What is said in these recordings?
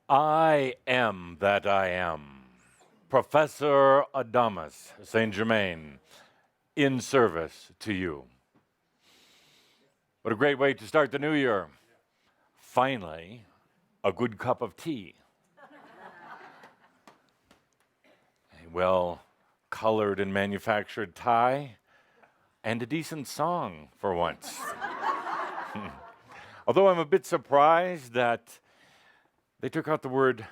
I am that I am. Professor Adamus Saint Germain, in service to you. What a great way to start the new year. Finally, a good cup of tea. A well-colored and manufactured tie, and a decent song for once. Although I'm a bit surprised that they took out the word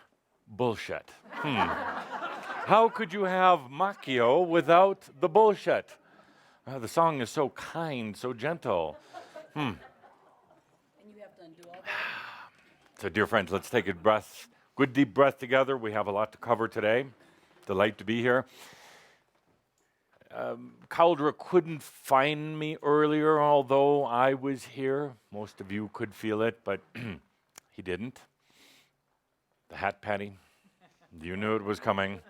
bullshit. How could you have macchio without the bullshit? The song is so kind, so gentle. And you have to undo all that. So, dear friends, let's take a breath, good deep breath together. We have a lot to cover today. Delight to be here. Caldra couldn't find me earlier, although I was here. Most of you could feel it, but he didn't. The hat patty, you knew it was coming.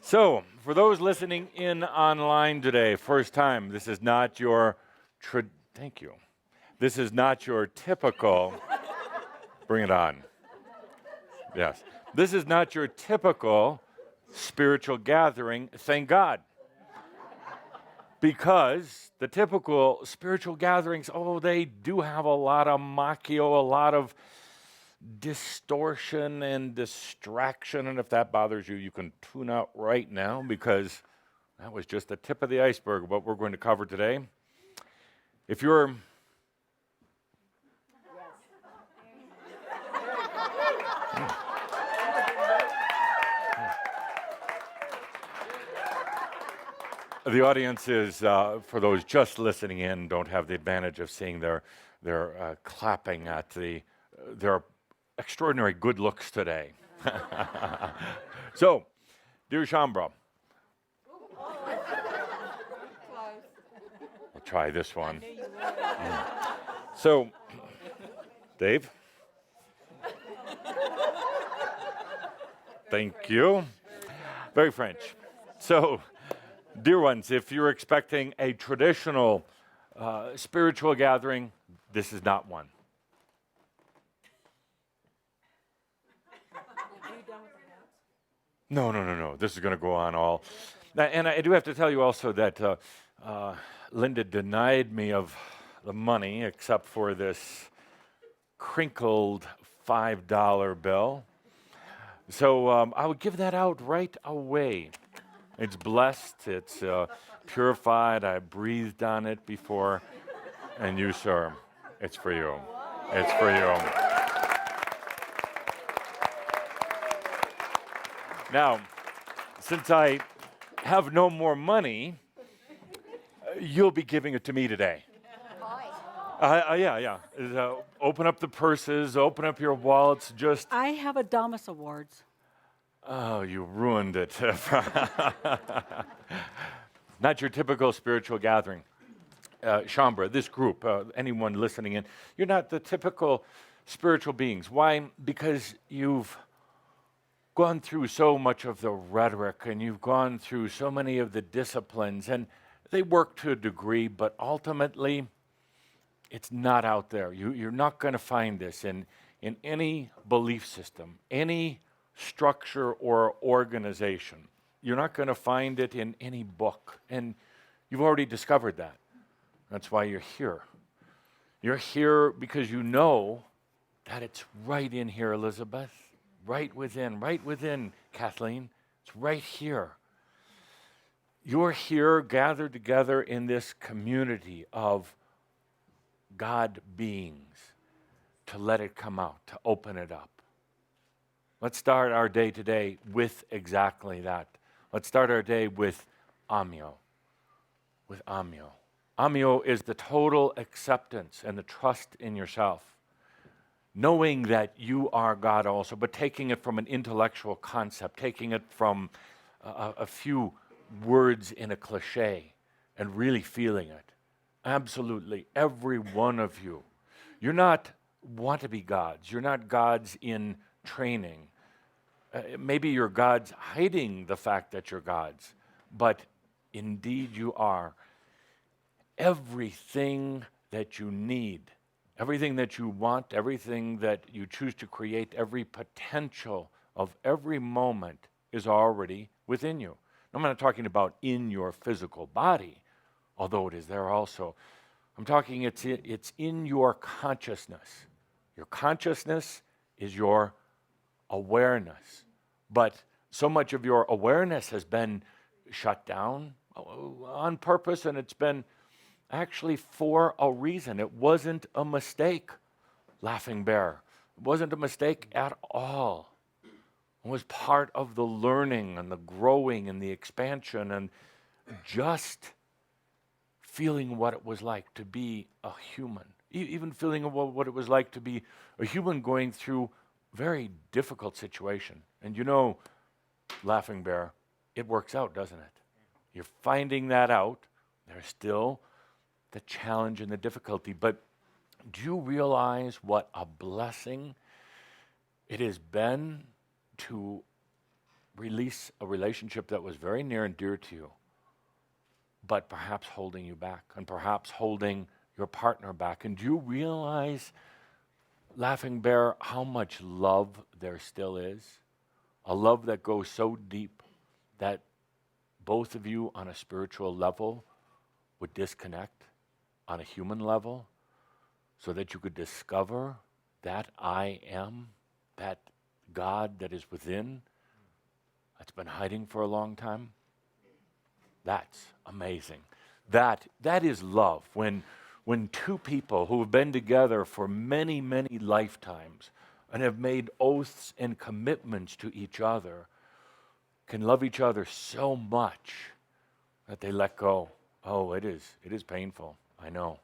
So, for those listening in online today, first time, this is not your, thank you. This is not your typical, bring it on. Yes. This is not your typical spiritual gathering, thank God. Because the typical spiritual gatherings, they do have a lot of macchio, a lot of distortion and distraction. And if that bothers you, you can tune out right now, because that was just the tip of the iceberg of what we're going to cover today. If you're the audience is, for those just listening in, don't have the advantage of seeing their clapping at their extraordinary good looks today. So, dear Shambra, I'll try this one. So, Dave, thank you. Very French. So, dear ones, if you're expecting a traditional spiritual gathering, this is not one. Are you done with the hats? No. This is going to go on all. And I do have to tell you also that Linda denied me of the money except for this crinkled $5 bill. So I would give that out right away. It's blessed, it's purified, I breathed on it before, and you, sir, it's for you. It's for you. Now, since I have no more money, you'll be giving it to me today. Yeah. Open up the purses, open up your wallets, just... I have Adamus Awards. Oh, you ruined it. Not your typical spiritual gathering. Shambra, this group, anyone listening in, you're not the typical spiritual beings. Why? Because you've gone through so much of the rhetoric and you've gone through so many of the disciplines, and they work to a degree, but ultimately it's not out there. You're not going to find this in any belief system, any structure or organization. You're not going to find it in any book, and you've already discovered that. That's why you're here. You're here because you know that it's right in here, Elizabeth, right within, Kathleen. It's right here. You're here gathered together in this community of God beings to let it come out, to open it up. Let's start our day today with exactly that. Let's start our day with Amio. Amio is the total acceptance and the trust in yourself. Knowing that you are God also, but taking it from an intellectual concept, taking it from a few words in a cliche and really feeling it. Absolutely, every one of you. You're not want-to-be gods. You're not gods in training. Maybe you're gods hiding the fact that you're gods, but indeed you are. Everything that you need Everything that you want, everything that you choose to create, every potential of every moment is already within you. I'm not talking about in your physical body, although it is there also. I'm talking it's in your consciousness. Your consciousness is your awareness. But so much of your awareness has been shut down on purpose, and it's been actually for a reason. It wasn't a mistake, Laughing Bear. It wasn't a mistake at all. It was part of the learning and the growing and the expansion and just feeling what it was like to be a human. Even feeling what it was like to be a human going through a very difficult situation. And you know, Laughing Bear, it works out, doesn't it? You're finding that out. There's still the challenge and the difficulty. But do you realize what a blessing it has been to release a relationship that was very near and dear to you, but perhaps holding you back and perhaps holding your partner back? And do you realize, Laughing Bear, how much love there still is? A love that goes so deep that both of you on a spiritual level would disconnect on a human level so that you could discover that I am, that God that is within, that's been hiding for a long time. That's amazing. That is love. When two people who have been together for many, many lifetimes and have made oaths and commitments to each other can love each other so much that they let go. Oh, it is painful, I know.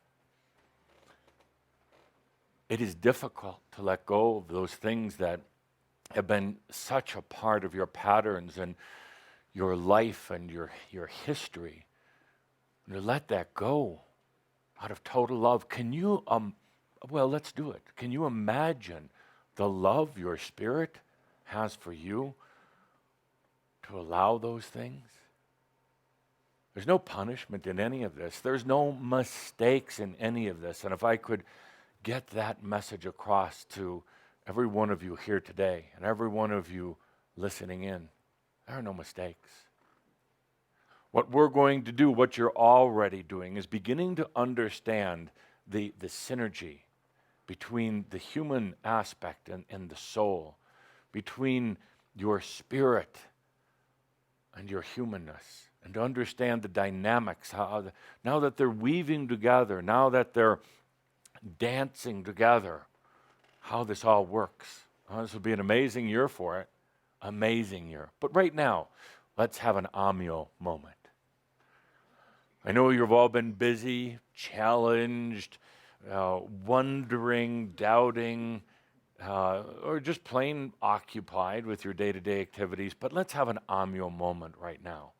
It is difficult to let go of those things that have been such a part of your patterns and your life and your history. And to let that go out of total love. Can you, well, let's do it. Can you imagine the love your spirit has for you to allow those things? There's no punishment in any of this. There's no mistakes in any of this. And if I could get that message across to every one of you here today and every one of you listening in, there are no mistakes. What we're going to do, what you're already doing, is beginning to understand the synergy between the human aspect and the soul, between your spirit and your humanness, and to understand the dynamics, now that they're weaving together, now that they're dancing together, how this all works. This will be an amazing year for it. Amazing year. But right now, let's have an Amyo moment. I know you've all been busy, challenged, wondering, doubting, or just plain occupied with your day-to-day activities, but let's have an Amyo moment right now.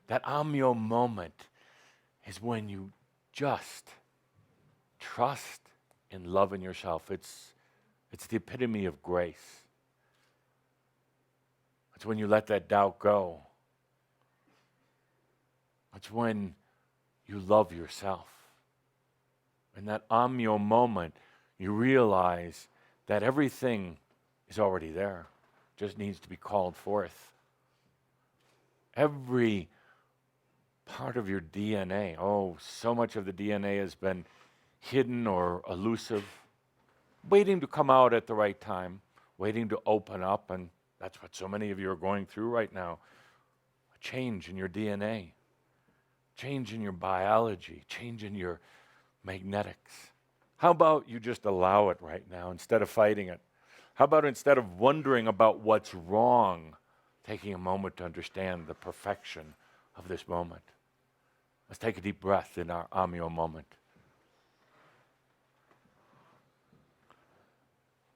That Amyo moment is when you just trust and love in yourself. It's the epitome of grace. It's when you let that doubt go. It's when you love yourself. In that Amyo moment, you realize that everything is already there. Just needs to be called forth. Every part of your DNA, so much of the DNA has been hidden or elusive, waiting to come out at the right time, waiting to open up, and that's what so many of you are going through right now. A change in your DNA, change in your biology, change in your magnetics. How about you just allow it right now instead of fighting it? How about instead of wondering about what's wrong, taking a moment to understand the perfection of this moment? Let's take a deep breath in our Amyo moment.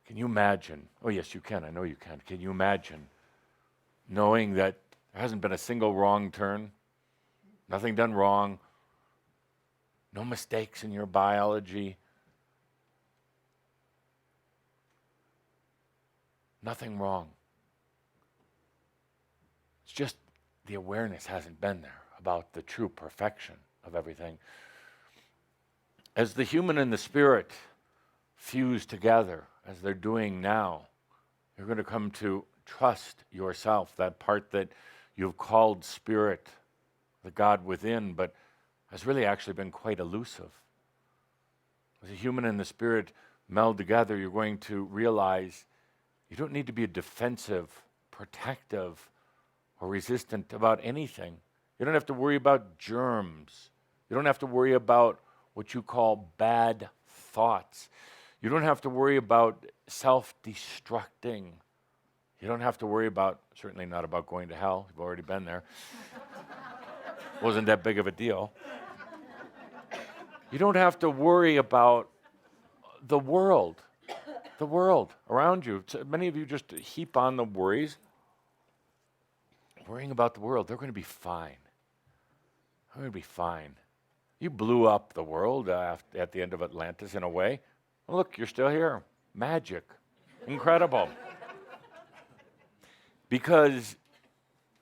Can you imagine? Oh, yes, you can. I know you can. Can you imagine knowing that there hasn't been a single wrong turn, nothing done wrong, no mistakes in your biology, nothing wrong? It's just the awareness hasn't been there about the true perfection of everything. As the human and the spirit fuse together, as they're doing now, you're going to come to trust yourself, that part that you've called spirit, the God within, but has really actually been quite elusive. As the human and the spirit meld together, you're going to realize you don't need to be defensive, protective, or resistant about anything. You don't have to worry about germs. You don't have to worry about what you call bad thoughts. You don't have to worry about self-destructing. You don't have to worry about, certainly not about going to hell. You've already been there. Wasn't that big of a deal. You don't have to worry about the world around you. So many of you just heap on the worries. Worrying about the world, they're going to be fine. They're going to be fine. You blew up the world at the end of Atlantis in a way. Well, look, you're still here. Magic. Incredible. Because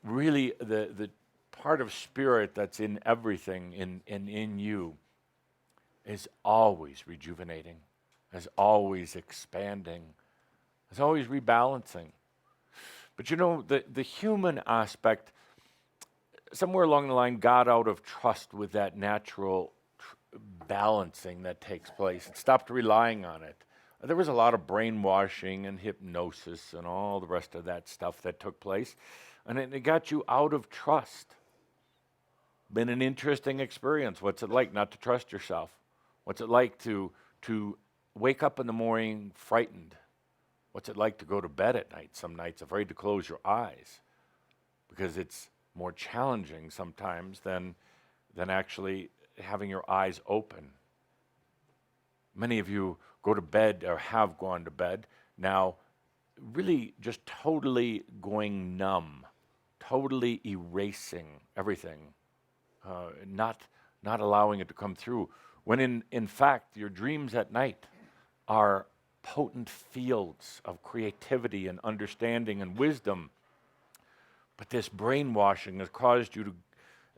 really the part of spirit that's in everything in you is always rejuvenating, is always expanding, is always rebalancing. But you know, the human aspect, somewhere along the line, got out of trust with that natural balancing that takes place. It stopped relying on it. There was a lot of brainwashing and hypnosis and all the rest of that stuff that took place. And it got you out of trust. Been an interesting experience. What's it like not to trust yourself? What's it like to wake up in the morning frightened? What's it like to go to bed at night, some nights afraid to close your eyes? Because it's more challenging sometimes than actually having your eyes open. Many of you go to bed or have gone to bed now really just totally going numb, totally erasing everything, not allowing it to come through. When in fact, your dreams at night are potent fields of creativity and understanding and wisdom. But this brainwashing has caused you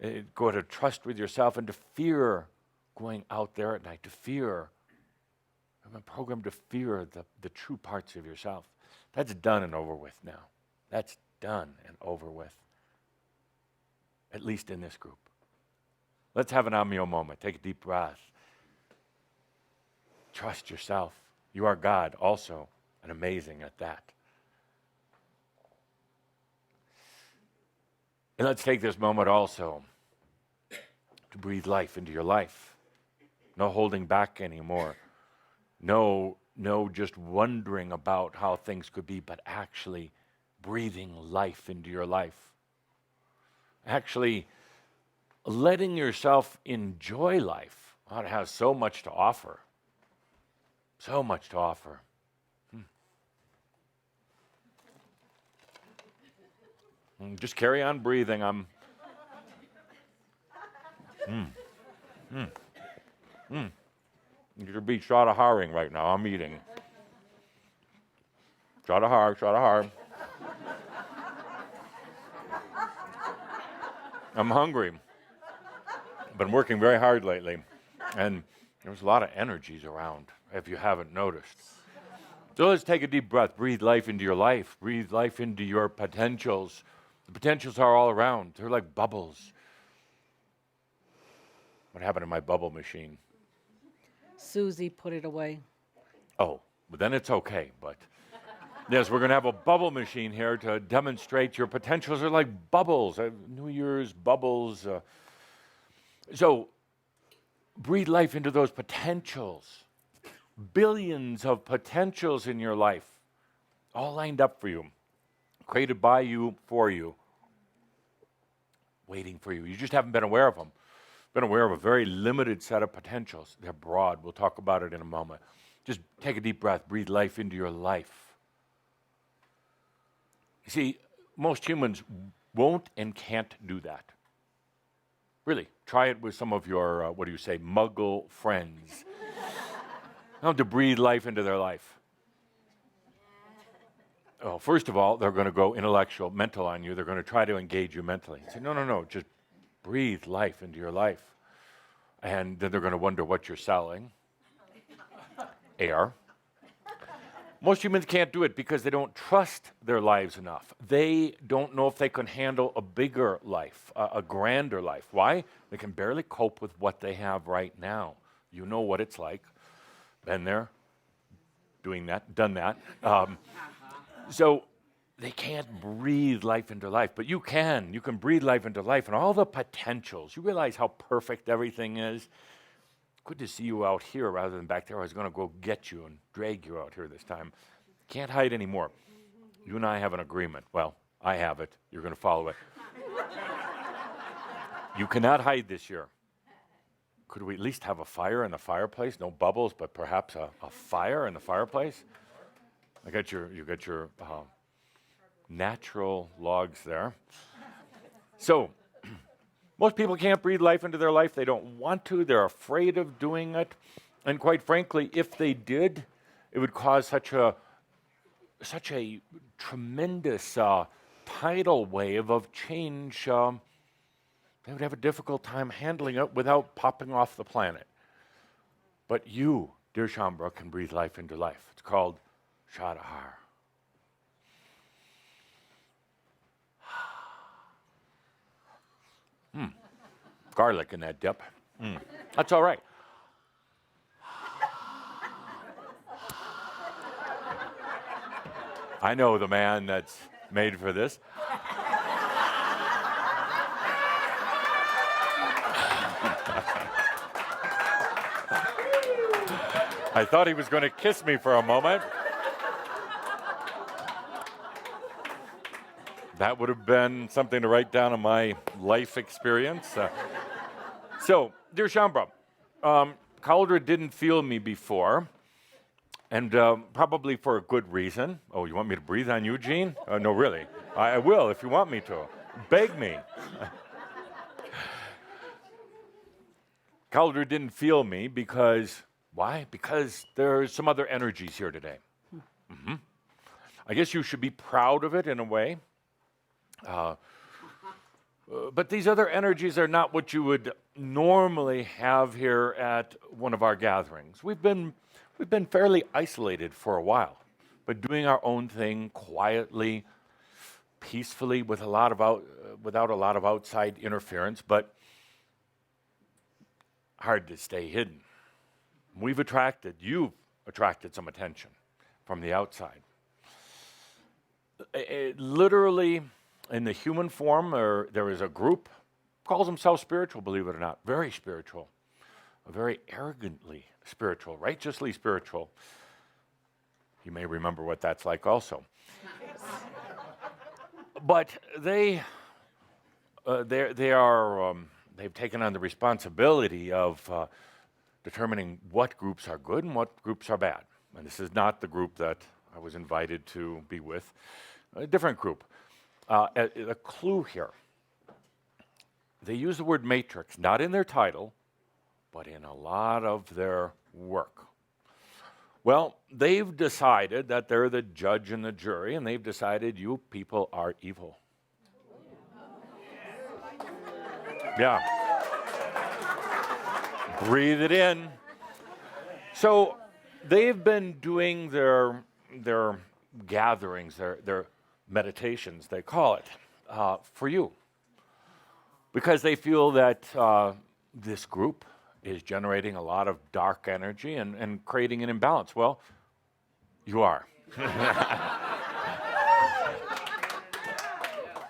to go to trust with yourself and to fear going out there at night, to fear. I've been programmed to fear the true parts of yourself. That's done and over with now. That's done and over with. At least in this group. Let's have an Amio moment. Take a deep breath. Trust yourself. You are God also, and amazing at that. And let's take this moment also to breathe life into your life. No holding back anymore. No just wondering about how things could be, but actually breathing life into your life. Actually letting yourself enjoy life. Wow, it has so much to offer. So much to offer. Just carry on breathing. You should be shot of haring right now. I'm eating. Shot of har. I'm hungry. Been working very hard lately, and there's a lot of energies around, if you haven't noticed. So let's take a deep breath. Breathe life into your life. Breathe life into your potentials. The potentials are all around. They're like bubbles. What happened to my bubble machine? Susie put it away. Oh, but then it's okay. But yes, we're going to have a bubble machine here to demonstrate your potentials are like bubbles. New Year's bubbles. So breathe life into those potentials. Billions of potentials in your life, all lined up for you, created by you, for you, waiting for you. You just haven't been aware of them. Been aware of a very limited set of potentials. They're broad. We'll talk about it in a moment. Just take a deep breath. Breathe life into your life. You see, most humans won't and can't do that. Really, try it with some of your, muggle friends. To breathe life into their life. Oh, first of all, they're going to go intellectual, mental on you. They're going to try to engage you mentally. Say, no, just breathe life into your life. and then they're going to wonder what you're selling. Air. Most humans can't do it because they don't trust their lives enough. They don't know if they can handle a bigger life, a grander life. Why? They can barely cope with what they have right now. You know what it's like. Been there, doing that, done that. So they can't breathe life into life, but you can. You can breathe life into life and all the potentials. You realize how perfect everything is? Good to see you out here rather than back there. I was going to go get you and drag you out here this time. Can't hide anymore. You and I have an agreement. Well, I have it. You're going to follow it. You cannot hide this year. Could we at least have a fire in the fireplace? No bubbles, but perhaps a fire in the fireplace? You got your natural logs there. So, most people can't breathe life into their life. They don't want to. They're afraid of doing it. And quite frankly, if they did, it would cause such a tremendous tidal wave of change. They would have a difficult time handling it without popping off the planet. But you, dear Shambra, can breathe life into life. It's called Shoud. Garlic in that dip. That's all right. I know the man that's made for this. I thought he was going to kiss me for a moment. That would have been something to write down in my life experience. So, dear Shambra, Cauldre didn't feel me before, and probably for a good reason. Oh, you want me to breathe on you, Gene? No, really. I will if you want me to. Beg me. Cauldre didn't feel me because, why? Because there's some other energies here today. I guess you should be proud of it in a way. But these other energies are not what you would normally have here at one of our gatherings. We've been fairly isolated for a while, but doing our own thing quietly, peacefully, without a lot of outside interference, but hard to stay hidden. You've attracted some attention from the outside. Literally, in the human form, there is a group, calls themselves spiritual, believe it or not, very spiritual, very arrogantly spiritual, righteously spiritual. You may remember what that's like also. But they've taken on the responsibility of determining what groups are good and what groups are bad. And this is not the group that I was invited to be with, a different group. A clue here. They use the word matrix, not in their title, but in a lot of their work. Well, they've decided that they're the judge and the jury, and they've decided you people are evil. Yeah. Breathe it in. So they've been doing their gatherings, their meditations, they call it, for you. Because they feel that this group is generating a lot of dark energy and creating an imbalance. Well, you are.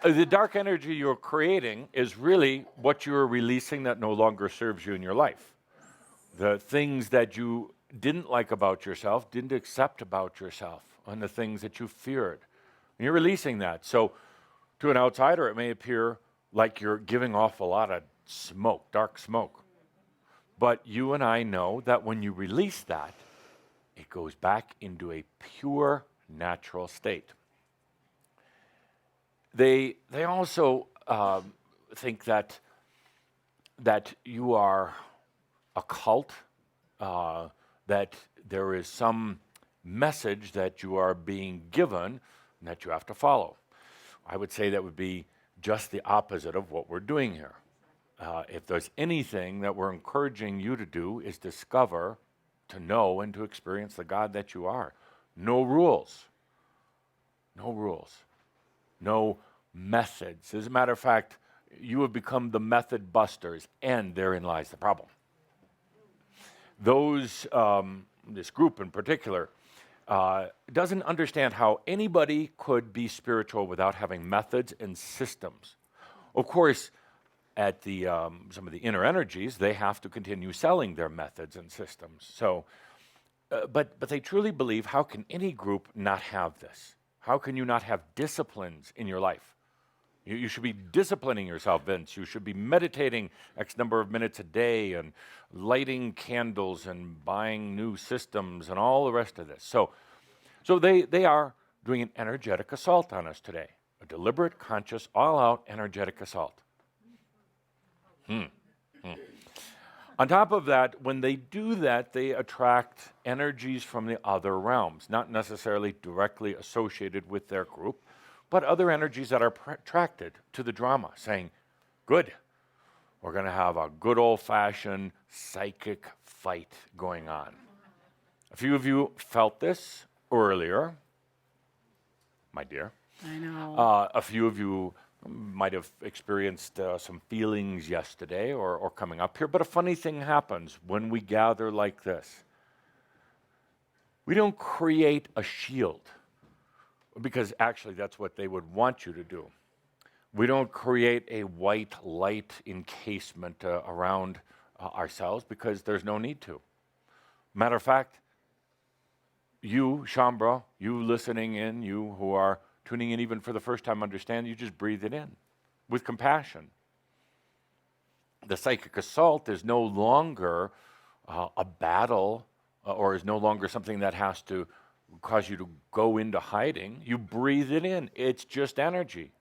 The dark energy you're creating is really what you're releasing that no longer serves you in your life. The things that you didn't like about yourself, didn't accept about yourself, and the things that you feared. And you're releasing that. So to an outsider, it may appear like you're giving off a lot of smoke, dark smoke. But you and I know that when you release that, it goes back into a pure, natural state. They also think that you are a cult, that there is some message that you are being given and that you have to follow. I would say that would be just the opposite of what we're doing here. If there's anything that we're encouraging you to do is discover, to know, and to experience the God that you are. No rules. No rules. No methods. As a matter of fact, you have become the method busters, and therein lies the problem. This group in particular, doesn't understand how anybody could be spiritual without having methods and systems. Of course, at some of the inner energies, they have to continue selling their methods and systems. So, but they truly believe, how can any group not have this? How can you not have disciplines in your life? You should be disciplining yourself, Vince. You should be meditating X number of minutes a day and lighting candles and buying new systems and all the rest of this. So they are doing an energetic assault on us today. A deliberate, conscious, all-out energetic assault. On top of that, when they do that, they attract energies from the other realms, not necessarily directly associated with their group, but other energies that are attracted to the drama, saying, good, we're going to have a good old-fashioned psychic fight going on. A few of you felt this earlier, my dear. I know. A few of you might have experienced some feelings yesterday or coming up here, but a funny thing happens when we gather like this. We don't create a shield, because actually that's what they would want you to do. We don't create a white light encasement around ourselves, because there's no need to. Matter of fact, you, Shambra, you listening in, you who are tuning in even for the first time, understand, you just breathe it in with compassion. The psychic assault is no longer a battle or is no longer something that has to cause you to go into hiding. You breathe it in. It's just energy.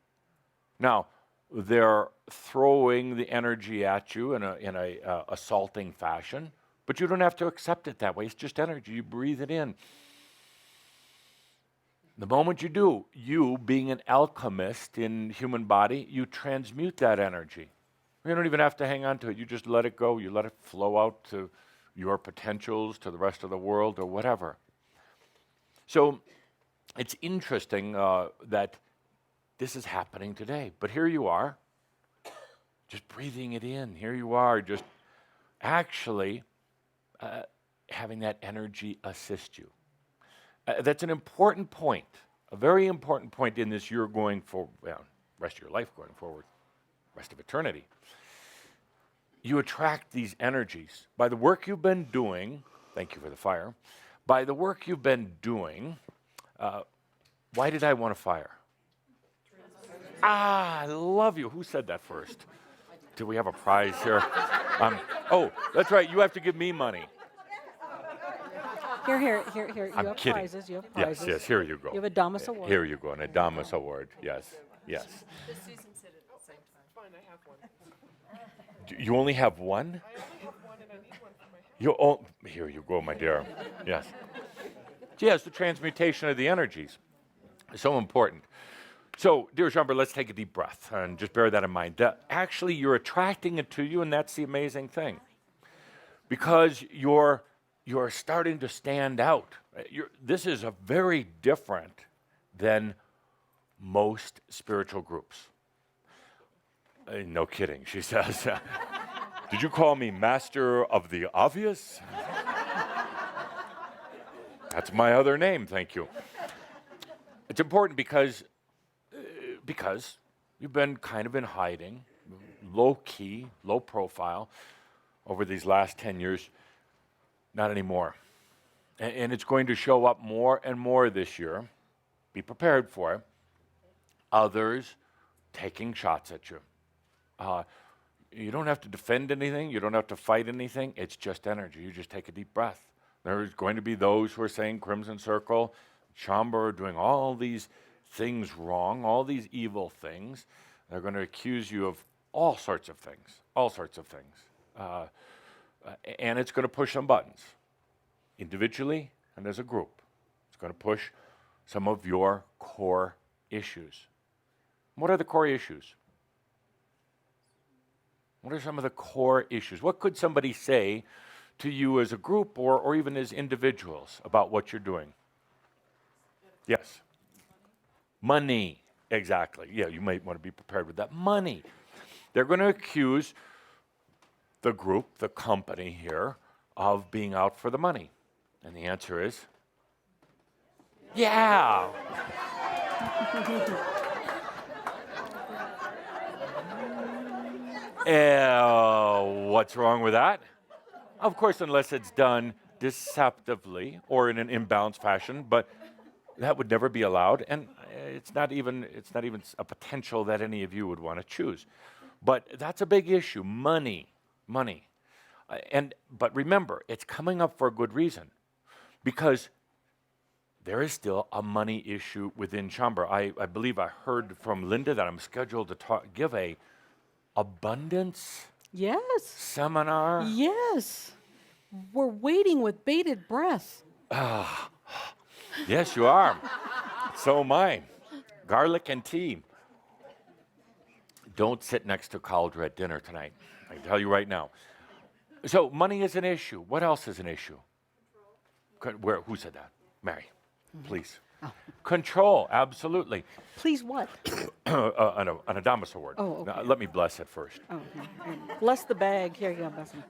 Now, they're throwing the energy at you in a assaulting fashion, but you don't have to accept it that way. It's just energy. You breathe it in. The moment you do, you, being an alchemist in human body, you transmute that energy. You don't even have to hang on to it. You just let it go. You let it flow out to your potentials, to the rest of the world, or whatever. So it's interesting that this is happening today. But here you are, just breathing it in. Here you are, just actually having that energy assist you. That's an important point, a very important point in this you're going for, well, rest of your life going forward, rest of eternity. You attract these energies. By the work you've been doing, thank you for the fire, by the work you've been doing, why did I want to fire? I love you. Who said that first? Do we have a prize here? Oh, that's right. You have to give me money. Here. You I'm have kidding. prizes. You have prizes. Yes, here you go. You have a Damas Award. Here you go, an Adamus Award. Yes. Susan said it at the same time. Fine, I have one. You only have one? I only have one, and I need one for my house. Here you go, my dear. Yes. Yes, the transmutation of the energies. So important. So, dear Jean, let's take a deep breath and just bear that in mind. Actually, you're attracting it to you, and that's the amazing thing. Because you're starting to stand out. This is a very different than most spiritual groups. No kidding, she says. Did you call me master of the obvious? That's my other name, thank you. It's important because you've been kind of in hiding, low key, low profile over these last 10 years. Not anymore. And it's going to show up more and more this year. Be prepared for it. Others taking shots at you. You don't have to defend anything. You don't have to fight anything. It's just energy. You just take a deep breath. There's going to be those who are saying Crimson Circle, Chamber are doing all these things wrong, all these evil things. They're going to accuse you of all sorts of things. And it's going to push some buttons, individually and as a group. It's going to push some of your core issues. What are the core issues? What are some of the core issues? What could somebody say to you as a group or even as individuals about what you're doing? Yes. Money. Exactly. Yeah, you might want to be prepared with that. Money. They're going to accuse the group, the company here, of being out for the money. And the answer is, yeah. What's wrong with that? Of course, unless it's done deceptively or in an imbalanced fashion, but that would never be allowed, and it's not even a potential that any of you would want to choose. But that's a big issue, money. But remember, it's coming up for a good reason, because there is still a money issue within Chambre. I believe I heard from Linda that I'm scheduled to give a abundance Yes. seminar. Yes. We're waiting with bated breath. Yes, you are. So am I. Garlic and tea. Don't sit next to Cauldre at dinner tonight. I can tell you right now. So money is an issue. What else is an issue? Who said that? Mary, please. Oh. Control, absolutely. Please what? An Adamus Award. Oh, okay. Now, let me bless it first. Oh, okay. Bless the bag. Here you go, bless him.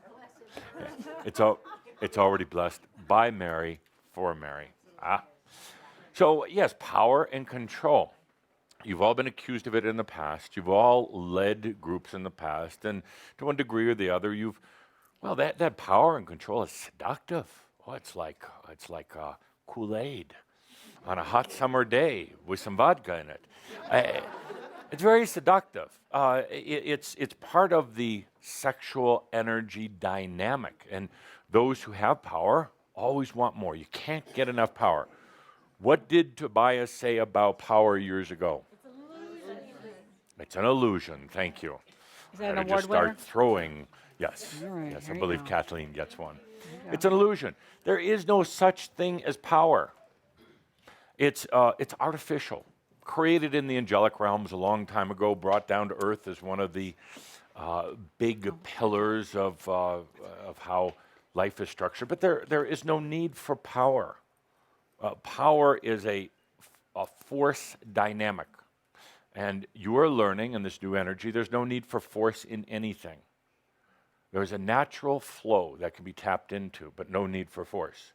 It's already blessed by Mary for Mary. So yes, power and control. You've all been accused of it in the past. You've all led groups in the past, and to one degree or the other, that power and control is seductive. Oh, it's like Kool-Aid on a hot summer day with some vodka in it. It's very seductive. It's part of the sexual energy dynamic, and those who have power always want more. You can't get enough power. What did Tobias say about power years ago? It's an illusion. Thank you. Is that an I award just start winner? throwing. Yes. All right, Yes, I there you believe go. Kathleen gets one. you It's an illusion. There is no such thing as power. It's artificial, created in the angelic realms a long time ago, brought down to earth as one of the big pillars of how life is structured. But there is no need for power. Power is a force dynamic. And you are learning in this new energy, there's no need for force in anything. There's a natural flow that can be tapped into, but no need for force.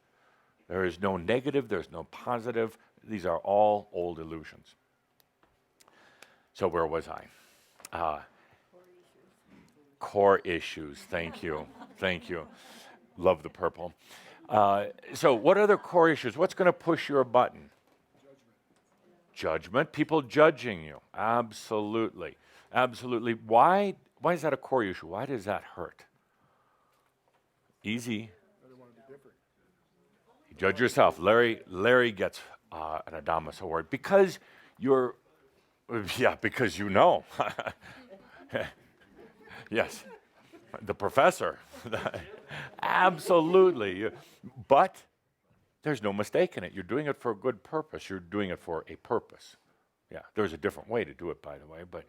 There is no negative, there's no positive. These are all old illusions. So where was I? Core issues, thank you. Thank you. Love the purple. So what are the core issues? What's going to push your button? Judgment. People judging you. Absolutely. Absolutely. Why is that a core issue? Why does that hurt? Easy. You judge yourself. Larry gets an Adamus Award because because you know. Yes. The professor. Absolutely. But there's no mistake in it. You're doing it for a good purpose. You're doing it for a purpose. Yeah, there's a different way to do it, by the way, but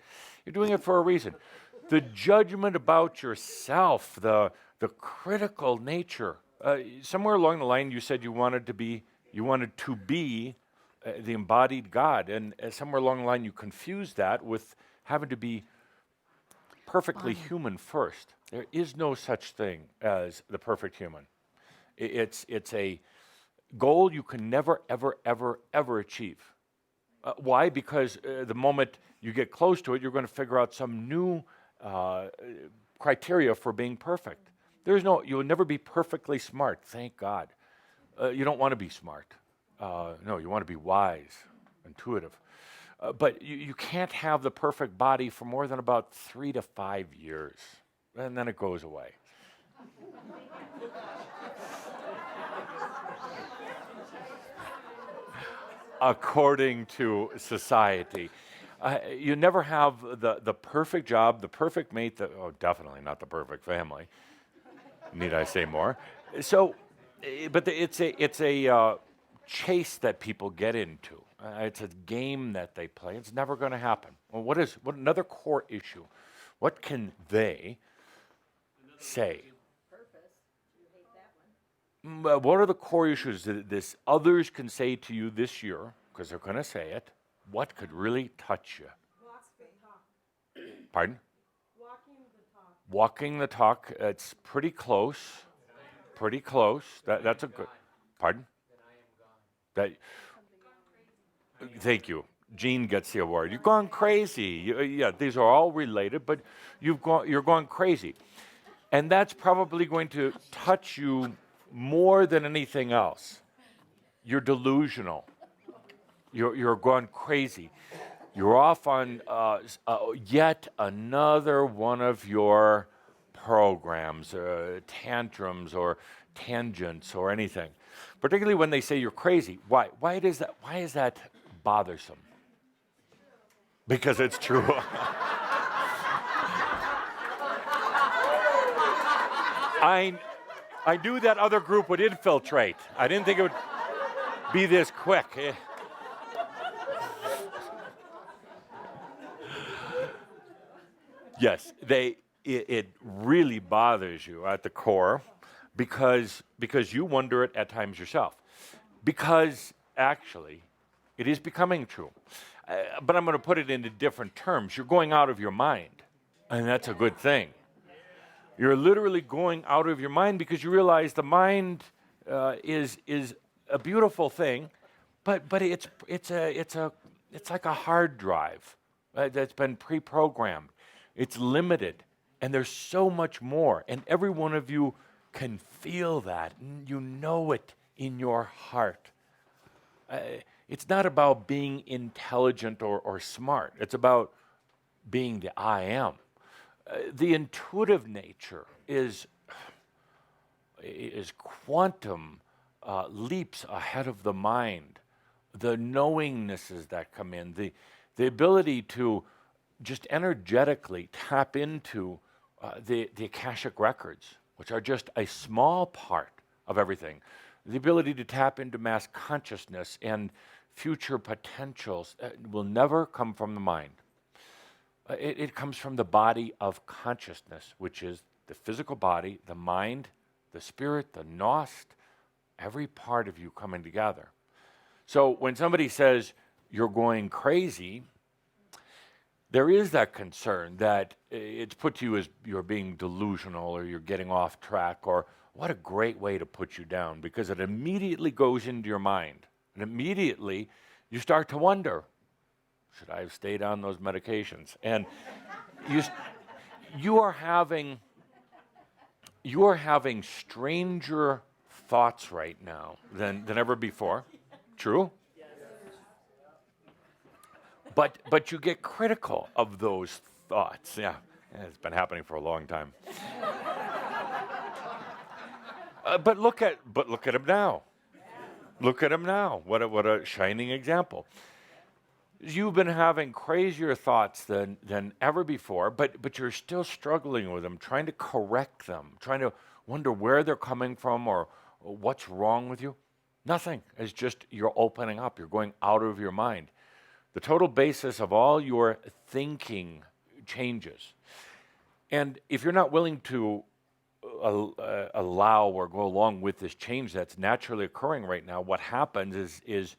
you're doing it for a reason. The judgment about yourself, the critical nature. Somewhere along the line, you said you wanted to be the embodied God, and somewhere along the line, you confused that with having to be perfectly human first. There is no such thing as the perfect human. It's a goal you can never, ever, ever, ever achieve. Why? Because the moment you get close to it, you're going to figure out some new criteria for being perfect. You'll never be perfectly smart, thank God. You don't want to be smart. No, you want to be wise, intuitive. But you can't have the perfect body for more than about 3 to 5 years, and then it goes away. According to society. You never have the perfect job, the perfect mate, definitely not the perfect family. Need I say more? So, but it's a chase that people get into. It's a game that they play. It's never going to happen. Well, what another core issue? What can they, say? What are the core issues that this others can say to you this year, because they're going to say it? What could really touch you? Pardon? Walking the talk. It's pretty close. Pretty close. That's a good. Pardon? That. Thank you. Gene gets the award. You've gone crazy. Yeah, these are all related, but you're going crazy, and that's probably going to touch you more than anything else. You're delusional. You're going crazy. You're off on yet another one of your programs, tantrums or tangents or anything. Particularly when they say you're crazy. Why? Why is that bothersome? Because it's true. I knew that other group would infiltrate. I didn't think it would be this quick. Yes, it really bothers you at the core because you wonder it at times yourself. Because actually, it is becoming true. But I'm going to put it into different terms. You're going out of your mind, and that's a good thing. You're literally going out of your mind because you realize the mind is a beautiful thing, but it's like a hard drive that's been pre-programmed. It's limited, and there's so much more, and every one of you can feel that. You know it in your heart. It's not about being intelligent or smart. It's about being the I am. The intuitive nature is quantum leaps ahead of the mind. The knowingnesses that come in, the ability to just energetically tap into the Akashic records, which are just a small part of everything. The ability to tap into mass consciousness and future potentials will never come from the mind. It comes from the body of consciousness, which is the physical body, the mind, the spirit, the Nost, every part of you coming together. So when somebody says you're going crazy, there is that concern that it's put to you as you're being delusional or you're getting off track, or what a great way to put you down, because it immediately goes into your mind. And immediately you start to wonder, should I have stayed on those medications? And you are having stranger thoughts right now than ever before. True? But you get critical of those thoughts. Yeah, it's been happening for a long time. But look at him now. Look at him now. What a shining example. You've been having crazier thoughts than ever before, but you're still struggling with them, trying to correct them, trying to wonder where they're coming from or what's wrong with you. Nothing. It's just you're opening up. You're going out of your mind. The total basis of all your thinking changes. And if you're not willing to allow or go along with this change that's naturally occurring right now, what happens is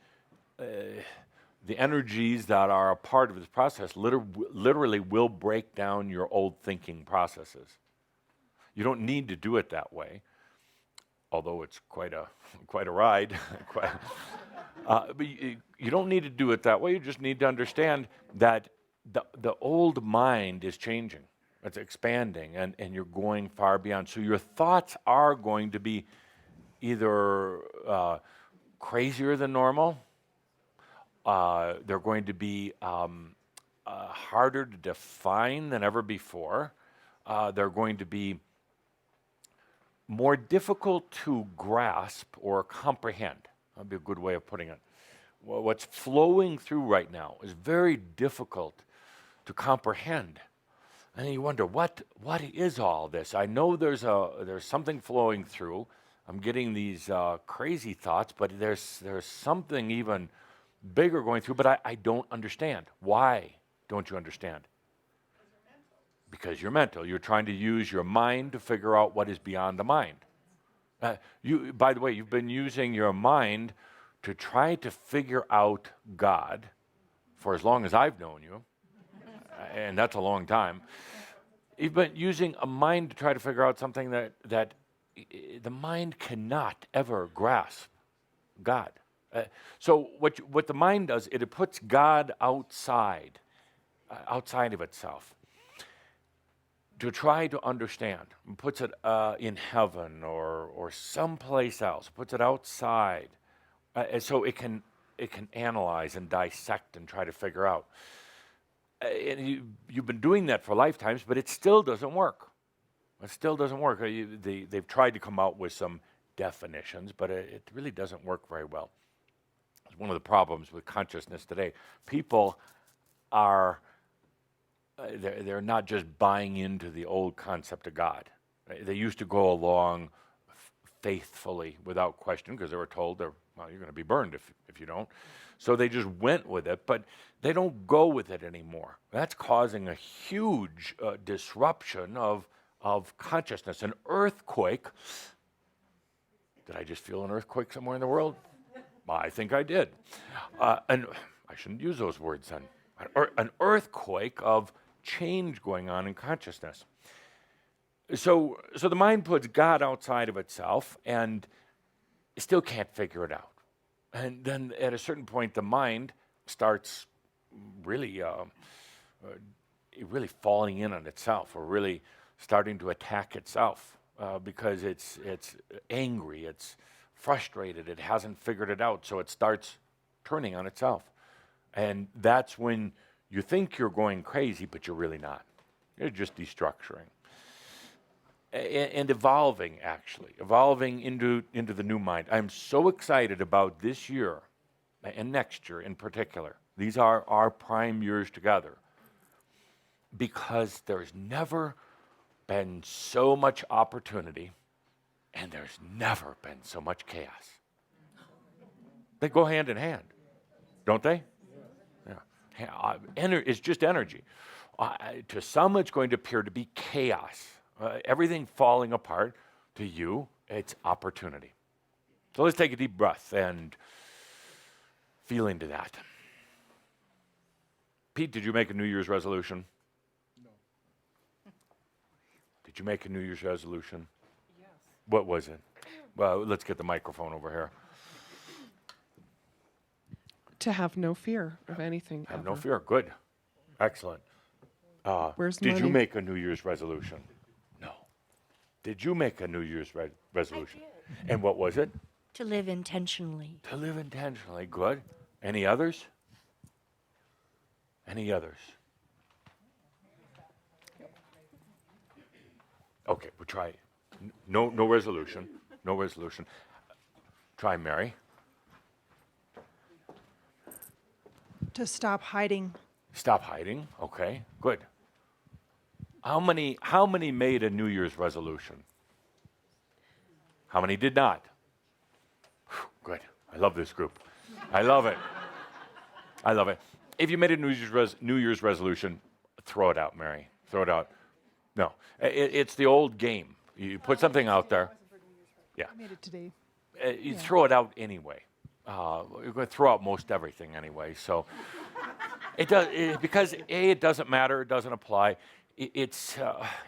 the energies that are a part of this process literally will break down your old thinking processes. You don't need to do it that way, although it's quite a ride. But you don't need to do it that way. You just need to understand that the old mind is changing. It's expanding, and you're going far beyond. So your thoughts are going to be either crazier than normal. They're going to be harder to define than ever before. They're going to be more difficult to grasp or comprehend. That'd be a good way of putting it. Well, what's flowing through right now is very difficult to comprehend. And you wonder, what is all this? I know there's something flowing through. I'm getting these crazy thoughts, but there's something even bigger going through, but I don't understand. Why don't you understand? because you're mental. You're trying to use your mind to figure out what is beyond the mind. By the way, you've been using your mind to try to figure out God for as long as I've known you, and that's a long time. You've been using a mind to try to figure out something that the mind cannot ever grasp, God. So what the mind does, it puts God outside of itself to try to understand. It puts it in heaven or someplace else. Puts it outside, and so it can analyze and dissect and try to figure out. And you've been doing that for lifetimes, but it still doesn't work. It still doesn't work. They've tried to come out with some definitions, but it really doesn't work very well. It's one of the problems with consciousness today. People are, they're not just buying into the old concept of God. They used to go along faithfully without question because they were told, you're going to be burned if you don't. So they just went with it, but they don't go with it anymore. That's causing a huge disruption of consciousness, an earthquake. Did I just feel an earthquake somewhere in the world? I think I did. And I shouldn't use those words then. An earthquake of change going on in consciousness. So the mind puts God outside of itself and still can't figure it out. And then at a certain point, the mind starts really falling in on itself, or really starting to attack itself because it's angry, it's frustrated, it hasn't figured it out, so it starts turning on itself. And that's when you think you're going crazy, but you're really not. You're just destructuring. And evolving into the new mind. I'm so excited about this year and next year in particular. These are our prime years together because there's never been so much opportunity and there's never been so much chaos. They go hand in hand, don't they? Yeah. It's just energy. To some, it's going to appear to be chaos. Everything falling apart. To you, it's opportunity. So let's take a deep breath and feel into that. Pete, did you make a New Year's resolution? No. Did you make a New Year's resolution? Yes. What was it? Well, let's get the microphone over here. To have no fear of anything. Have ever. no fear. Good. Excellent. Where's Did you money? make a New Year's resolution? No. Did you make a New Year's resolution? I did. And what was it? To live intentionally. To live intentionally. Good. Any others? Any others? Okay, we'll try. No resolution. No resolution. Try Mary. To stop hiding. Stop hiding. Okay, good. How many made a New Year's resolution? How many did not? Whew, good. I love this group. I love it. I love it. If you made a New Year's resolution, throw it out, Mary. Throw it out. No, it's the old game. You put something out there. Yeah. I made it today. You throw it out anyway. You're going to throw out most everything anyway. So it does because it doesn't matter. It doesn't apply. It's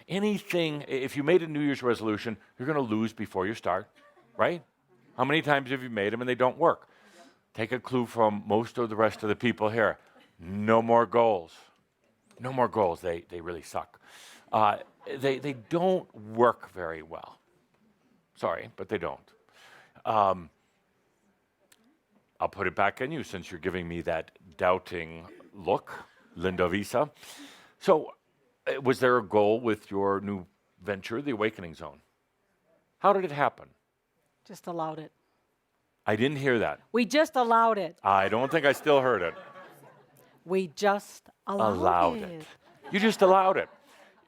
anything. If you made a New Year's resolution, you're going to lose before you start, right? How many times have you made them and they don't work? Take a clue from most of the rest of the people here. No more goals. No more goals. They really suck. They don't work very well. Sorry, but they don't. I'll put it back on you since you're giving me that doubting look, Linda Visa. So, was there a goal with your new venture, the Awakening Zone? How did it happen? Just allowed it. I didn't hear that. We just allowed it. I don't think I still heard it. We just allowed it. You just allowed it.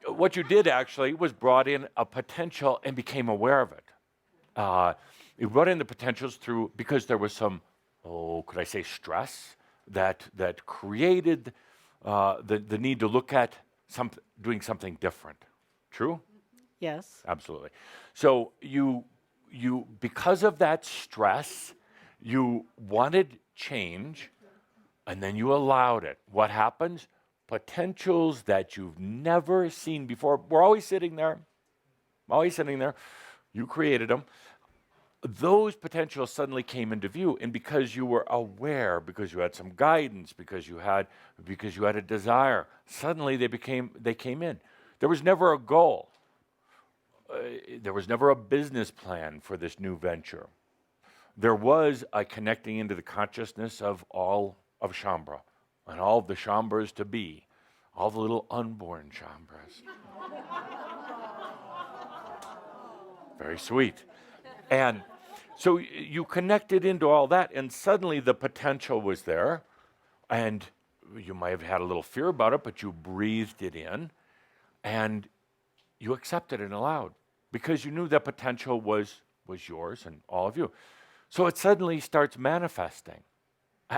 What you did actually was brought in a potential and became aware of it. You brought in the potentials through, because there was some, could I say stress that created the need to look at doing something different. True? Yes. Absolutely. So you because of that stress, you wanted change, and then you allowed it. What happens? Potentials that you've never seen before. We're always sitting there. Always sitting there. You created them. Those potentials suddenly came into view, and because you were aware, because you had some guidance, because you had a desire, suddenly they came in. There was never a goal. There was never a business plan for this new venture. There was a connecting into the consciousness of all of Shaumbra and all of the Shaumbras to be, all the little unborn Shaumbras. Very sweet. And so you connected into all that, and suddenly the potential was there, and you might have had a little fear about it, but you breathed it in, and you accepted it and allowed, because you knew that potential was yours and all of you. So it suddenly starts manifesting.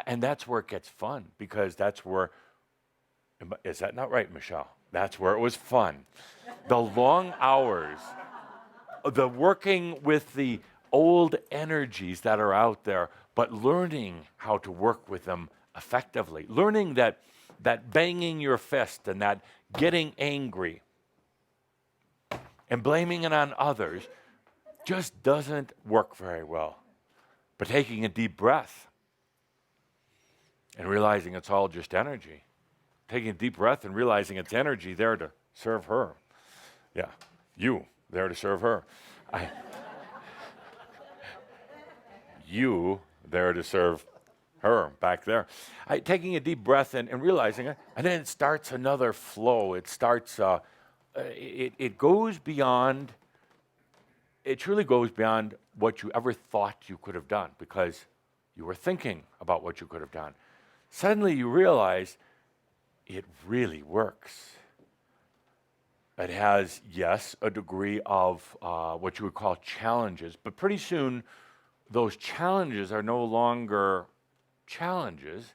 And that's where it gets fun, because that's where, is that not right, Michelle? That's where it was fun. The long hours, the working with the old energies that are out there, but learning how to work with them effectively. Learning that banging your fist and that getting angry and blaming it on others just doesn't work very well. But taking a deep breath and realizing it's all just energy. Taking a deep breath and realizing it's energy there to serve her. Yeah, you there to serve her. You there to serve her back there. Taking a deep breath and realizing it, and then it starts another flow. It starts, it goes beyond, it truly goes beyond what you ever thought you could have done, because you were thinking about what you could have done. Suddenly you realize it really works. It has, yes, a degree of what you would call challenges, but pretty soon those challenges are no longer challenges.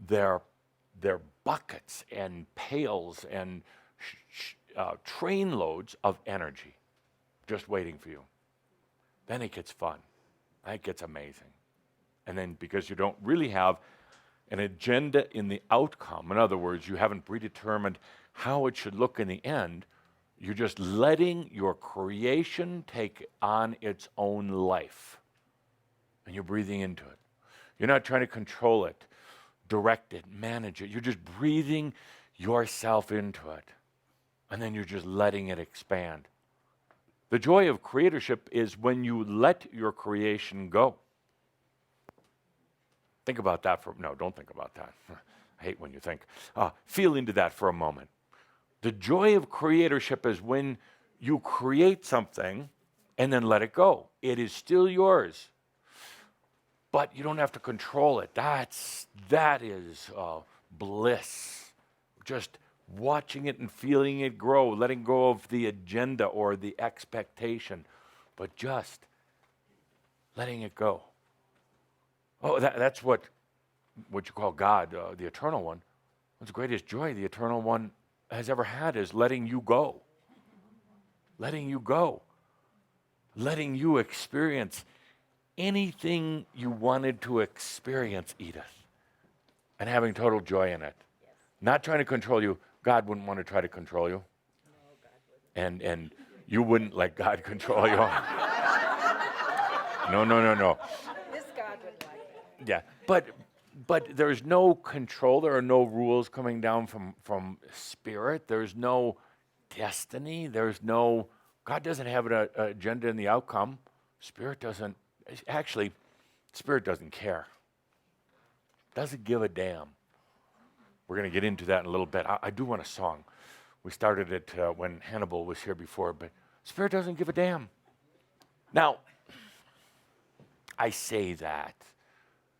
They're buckets and pails and train loads of energy just waiting for you. Then it gets fun. It gets amazing. And then because you don't really have an agenda in the outcome, in other words, you haven't predetermined how it should look in the end, you're just letting your creation take on its own life. And you're breathing into it. You're not trying to control it, direct it, manage it. You're just breathing yourself into it. And then you're just letting it expand. The joy of creatorship is when you let your creation go. Think about that don't think about that. I hate when you think. Feel into that for a moment. The joy of creatorship is when you create something and then let it go. It is still yours. But you don't have to control it. That is bliss. Just watching it and feeling it grow, letting go of the agenda or the expectation, but just letting it go. Oh, that's what you call God, the Eternal One. What's the greatest joy the Eternal One has ever had is letting you go. Letting you go. Letting you experience anything you wanted to experience, Edith, and having total joy in it. Yes. Not trying to control you. God wouldn't want to try to control you. No, God wouldn't. And you wouldn't let God control you. No. This God would like that. Yeah, but there's no control. There are no rules coming down from spirit. There's no destiny. God doesn't have an agenda in the outcome. Spirit doesn't care. Doesn't give a damn. We're going to get into that in a little bit. I do want a song. We started it when Hannibal was here before, but Spirit doesn't give a damn. Now, I say that,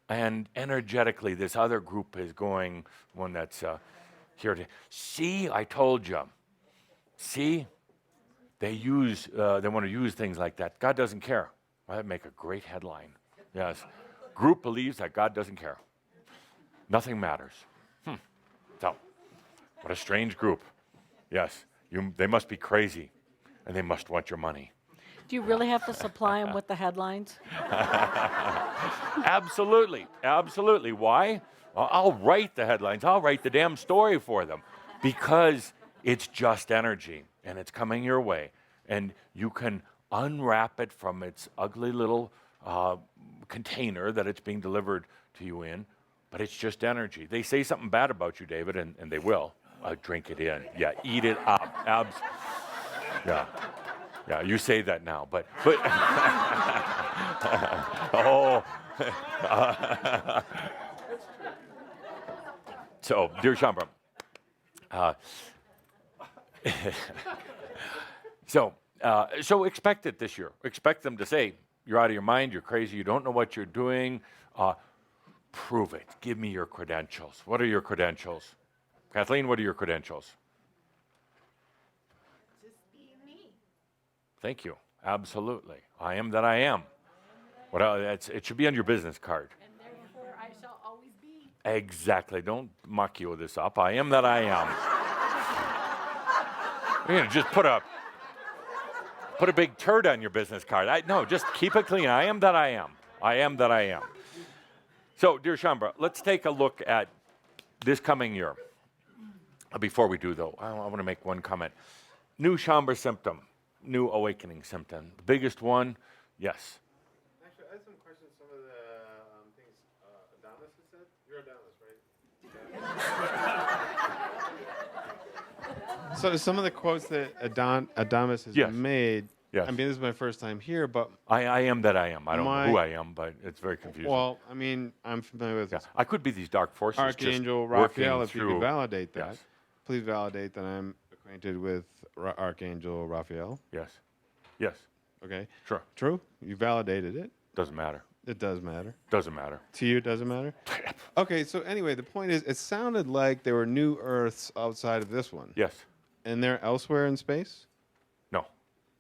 and energetically, this other group is going, one that's here to, see, I told you. See, they want to use things like that. God doesn't care. Well, that'd make a great headline. Yes. Group believes that God doesn't care. Nothing matters. So, what a strange group. Yes. They must be crazy, and they must want your money. Do you really have to supply them with the headlines? Absolutely. Absolutely. Why? Well, I'll write the headlines. I'll write the damn story for them because it's just energy, and it's coming your way. And you can unwrap it from its ugly little container that it's being delivered to you in, but it's just energy. They say something bad about you, David, and they will. Drink it in. Yeah, eat it up. Yeah. Yeah, you say that now, but oh. So, dear Shambra, so expect it this year. Expect them to say, you're out of your mind, you're crazy, you don't know what you're doing. Prove it. Give me your credentials. What are your credentials? Kathleen, what are your credentials? Just be me. Thank you. Absolutely. I am that I am. It should be on your business card. And therefore I shall always be. Exactly. Don't muck you this up. I am that I am. You're gonna just put a big turd on your business card. No, just keep it clean. I am that I am. I am that I am. So, dear Shambra, let's take a look at this coming year. Before we do, though, I want to make one comment. New Shambra symptom, new awakening symptom. The biggest one, yes. Actually, I have some questions. Some of the things Adonis has said. You're Adonis, right? So some of the quotes that Adonis has Yes. made. Yes. I mean, this is my first time here, but I am that I am. I don't know who I am, but it's very confusing. well, I mean, I'm familiar with yeah. I could be these dark forces. Archangel just working Raphael. If you through- could validate that, Yes. please validate that I'm acquainted with Archangel Raphael. Yes. Yes. Okay. Sure. True. You validated it. Doesn't matter. It does matter. Doesn't matter. To you, it doesn't matter? Okay, so anyway, the point is, it sounded like there were new Earths outside of this one. Yes. And they're elsewhere in space? No.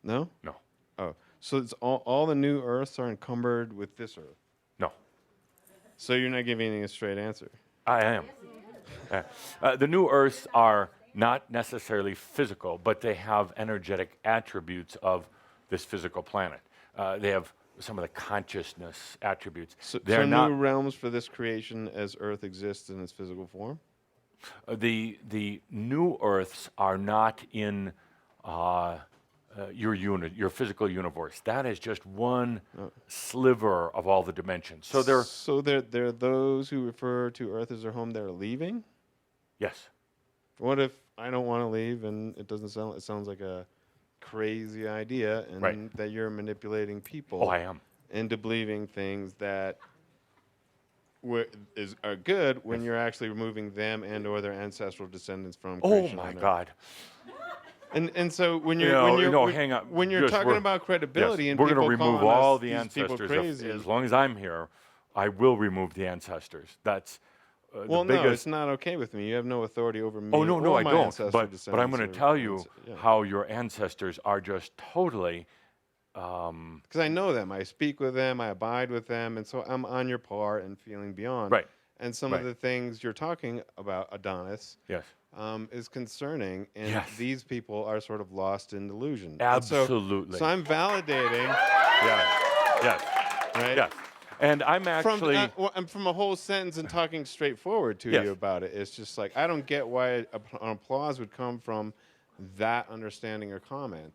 No? No. Oh, so it's all the new Earths are encumbered with this Earth. No. So you're not giving a straight answer. I am. The new Earths are not necessarily physical, but they have energetic attributes of this physical planet. They have some of the consciousness attributes. So They're not new realms for this creation as Earth exists in its physical form? the new Earths are not in your physical universe. That is just one sliver of all the dimensions. So they're those who refer to Earth as their home that are leaving? yes. What if I don't want to leave and it sounds like a crazy idea and Right. that you're manipulating people Oh, I am. into believing things that are good when you're actually removing them and or their ancestral descendants from Oh creation my on Earth. God. And so when No, you're hang on. when you're Just talking we're- about credibility Yes, and we're people going to remove calling all us the these people ancestors. crazy. As long as I'm here, I will remove the ancestors. That's well, the no, biggest. it's not okay with me. You have no authority over me. Oh no, or I my don't. ancestral But I'm descendants going to or tell you yeah. how your ancestors are just totally. Because I know them, I speak with them, I abide with them, and so I'm on your par and feeling beyond. Right. And some Right. of the things you're talking about, Adonis, Yes. is concerning, and Yes. these people are sort of lost in delusion. And Absolutely. So I'm validating, Yes. Yes. right? Yes. And I'm actually. I'm from a whole sentence and talking straightforward to Yes. you about it. It's just like I don't get why an applause would come from that understanding or comment.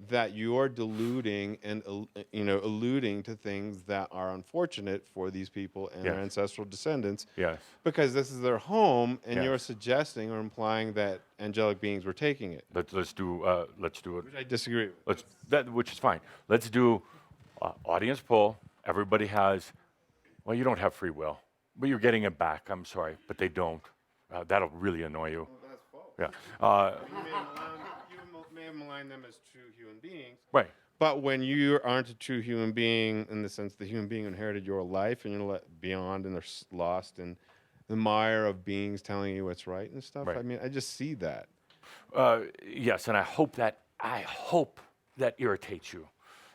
That you're deluding and alluding to things that are unfortunate for these people and their Yes. ancestral descendants, Yes. because this is their home, and Yes. you're suggesting or implying that angelic beings were taking it, Let's do it. which I disagree with. Which is fine. Let's do audience poll. Everybody has. Well, you don't have free will, but you're getting it back. I'm sorry, but they don't. That'll really annoy you. Well, that's false. Yeah. You may have maligned them as true human beings, Right. but when you aren't a true human being, in the sense the human being inherited your life and you're beyond and they're lost in the mire of beings telling you what's right and stuff. Right. I mean, I just see that. Yes, and I hope that irritates you,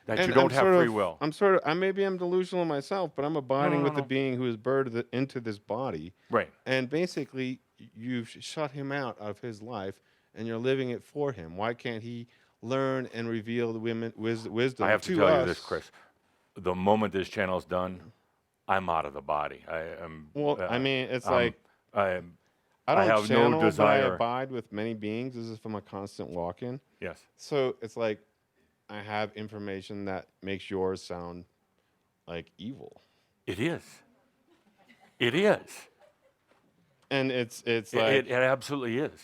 that And you don't I'm have sort free of- will. maybe I'm delusional myself, but I'm abiding with the being who is birthed into this body. Right. And basically, you've shut him out of his life and you're living it for him. Why can't he learn and reveal the wisdom I have to to tell us? you this, Chris. The moment this channel's done, I'm out of the body. Well, I mean, it's um, like I I don't have no channel, but I desire. abide with many beings. This is from a constant walk-in. Yes. So it's like I have information that makes yours sound like evil, It is. It is. and it's It, like it absolutely is.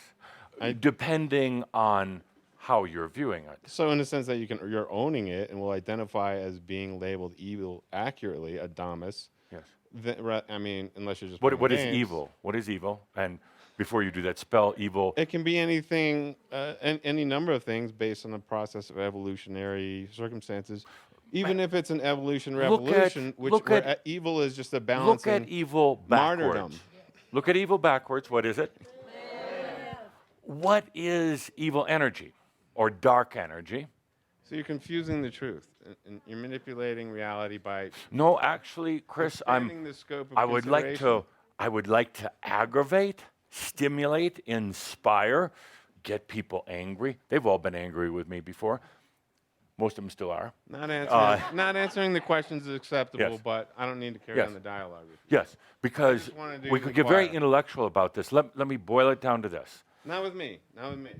Depending on how you're viewing it. so in the sense that you're owning it and will identify as being labeled evil accurately, Adamus. Yes. I mean, unless you're just What playing is games. evil? What is evil? And before you do that, spell evil. It can be anything, any number of things based on the process of evolutionary circumstances. Even if it's an evolution revolution, where evil is just a balancing. Look at evil backwards. martyrdom. Look at evil backwards. What is it? What is evil energy or dark energy? So you're confusing the truth, and you're manipulating reality by No, actually, Chris, expanding the scope of I would consideration. like to aggravate, stimulate, inspire, get people angry. They've all been angry with me before. Most of them still are. Not answering the questions is acceptable, Yes. but I don't need to carry Yes. on the dialogue with you. Yes, because just wanna do we the could get very choir. intellectual about this. Let me boil it down to this. Not with me. Not with me.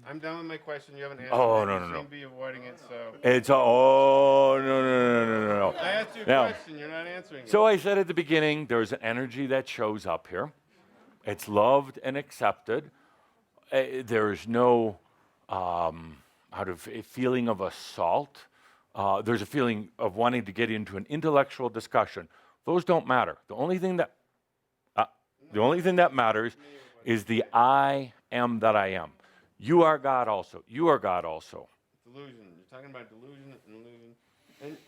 I'm done with my question. You haven't answered Oh, it. no, You no, no. seem to be avoiding it, so. It's no, no, no, no, no, no. I asked you a Now, question. You're not answering it. so I said at the beginning, there's an energy that shows up here. It's loved and accepted. There's no feeling of assault. There's a feeling of wanting to get into an intellectual discussion. Those don't matter. The only thing that matters is the I am that I am. You are God also. You are God also. Delusion. You're talking about delusion and illusion.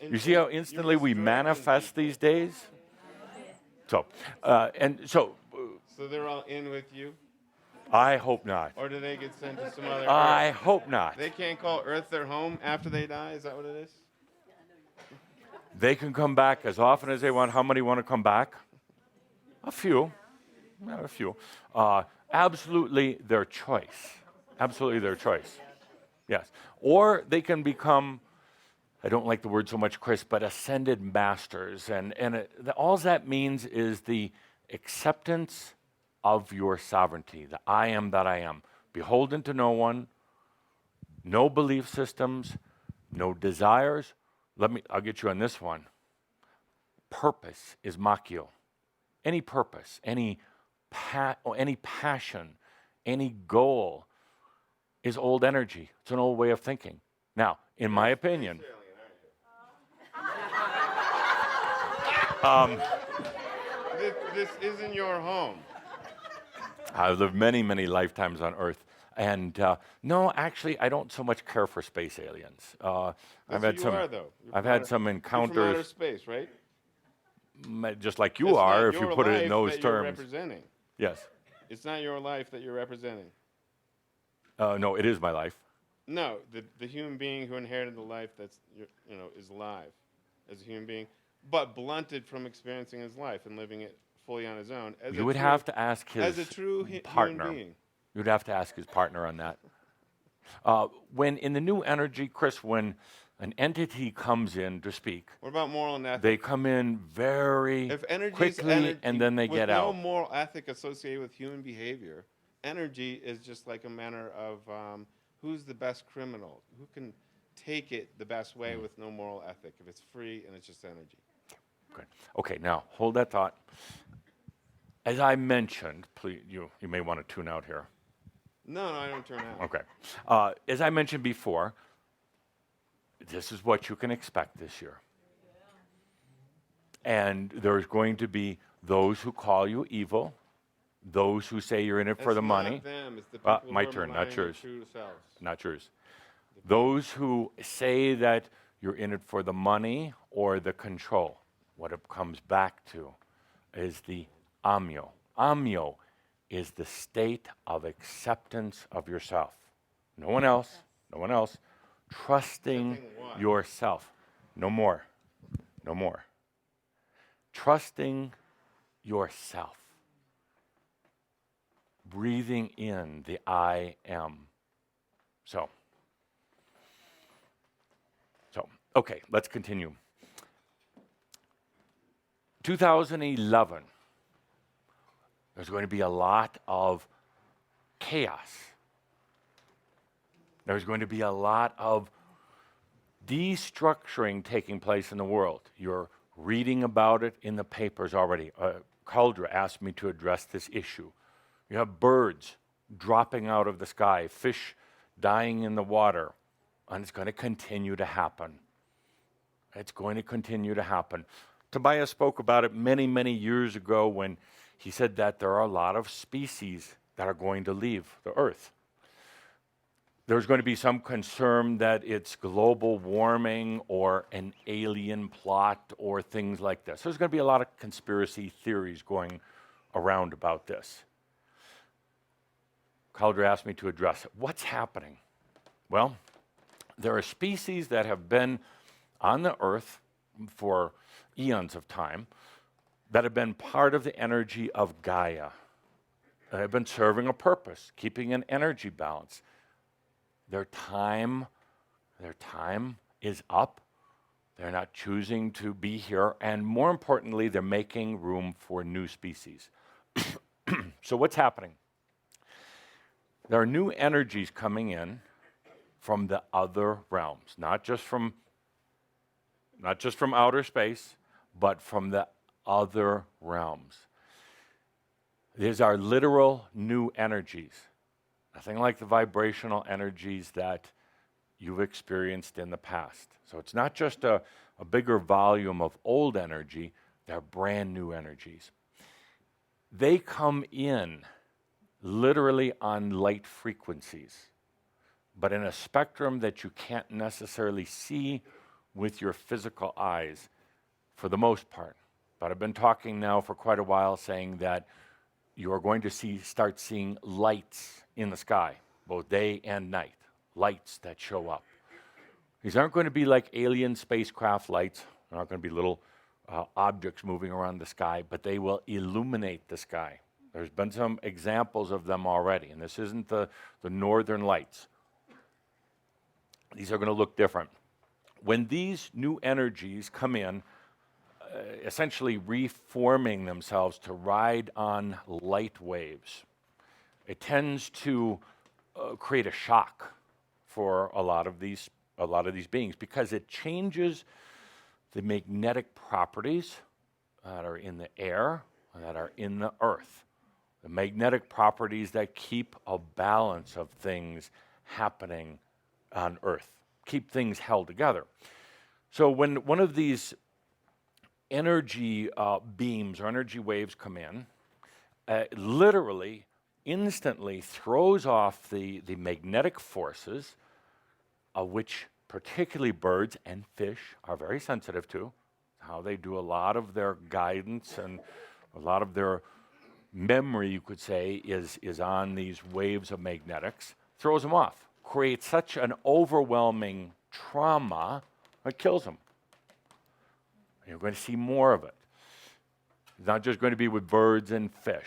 And You see how you're instantly we misdirecting manifest people. these days? So, So they're all in with you? I hope not. Or do they get sent to some other I Earth? hope not. They can't call Earth their home after they die? Is that what it is? They can come back as often as they want. How many want to come back? A few. Yeah, a few. Absolutely their choice. Absolutely their choice. Yes. Or they can become, I don't like the word so much, Chris, but ascended masters. And all that means is the acceptance of your sovereignty, the I am that I am. Beholden to no one, no belief systems, no desires. I'll get you on this one. Purpose is machio. Any purpose, any passion, any goal is old energy. It's an old way of thinking. Now, in my opinion, This isn't your home. I've lived many, many lifetimes on Earth. And no, actually, I don't so much care for space aliens. I've had some. I've had some You're from outer encounters, space, right? just like you It's not are, if you your put it in life those that you're terms. representing. Yes. It's not your life that you're representing. No, it is my life. No, the human being who inherited the life that's is alive as a human being, but blunted from experiencing his life and living it fully on his own. You would have to ask as his a true partner. human being. You'd have to ask his partner on that. When in the new energy, Chris, when an entity comes in to speak, What about moral and ethic? they come in very If energy quickly is energy, and then they with get no out. moral ethic associated with human behavior, energy is just like a manner of who's the best criminal, who can take it the best way with no moral ethic. If it's free and it's just energy. Good. Okay, now hold that thought. As I mentioned, please, you may want to tune out here. No, I don't turn out. Okay. As I mentioned before, this is what you can expect this year. And there's going to be those who call you evil, those who say you're in it for the money. It's not them. It's the people My who are turn, not maligning their yours. true selves. Not yours. Those who say that you're in it for the money or the control. What it comes back to is the amyo. Amyo is the state of acceptance of yourself. No one else. No one else. Trusting Accepting what? yourself. No more. No more. Trusting yourself. breathing in the I am. So, okay, let's continue. 2011, there's going to be a lot of chaos. There's going to be a lot of destructuring taking place in the world. You're reading about it in the papers already. Caldra asked me to address this issue. You have birds dropping out of the sky, fish dying in the water, and it's going to continue to happen. It's going to continue to happen. Tobias spoke about it many, many years ago when he said that there are a lot of species that are going to leave the Earth. There's going to be some concern that it's global warming or an alien plot or things like this. There's going to be a lot of conspiracy theories going around about this. Caldra asked me to address it. What's happening? Well, there are species that have been on the Earth for eons of time that have been part of the energy of Gaia. They have been serving a purpose, keeping an energy balance. Their time is up. They're not choosing to be here. And more importantly, they're making room for new species. So what's happening? There are new energies coming in from the other realms, not just from outer space, but from the other realms. These are literal new energies. Nothing like the vibrational energies that you've experienced in the past. So it's not just a bigger volume of old energy, they're brand new energies. They come in literally on light frequencies, but in a spectrum that you can't necessarily see with your physical eyes for the most part. But I've been talking now for quite a while saying that you are going to start seeing lights in the sky, both day and night, lights that show up. These aren't going to be like alien spacecraft lights. They're not going to be little objects moving around the sky, but they will illuminate the sky. There's been some examples of them already, and this isn't the northern lights. These are going to look different. When these new energies come in, essentially reforming themselves to ride on light waves, it tends to create a shock for a lot of these beings because it changes the magnetic properties that are in the air, that are in the earth. The magnetic properties that keep a balance of things happening on Earth, keep things held together. So when one of these energy beams or energy waves come in, literally, instantly throws off the magnetic forces, of which particularly birds and fish are very sensitive to, how they do a lot of their guidance and a lot of their memory, you could say, is on these waves of magnetics, throws them off, creates such an overwhelming trauma, it kills them. You're going to see more of it. It's not just going to be with birds and fish.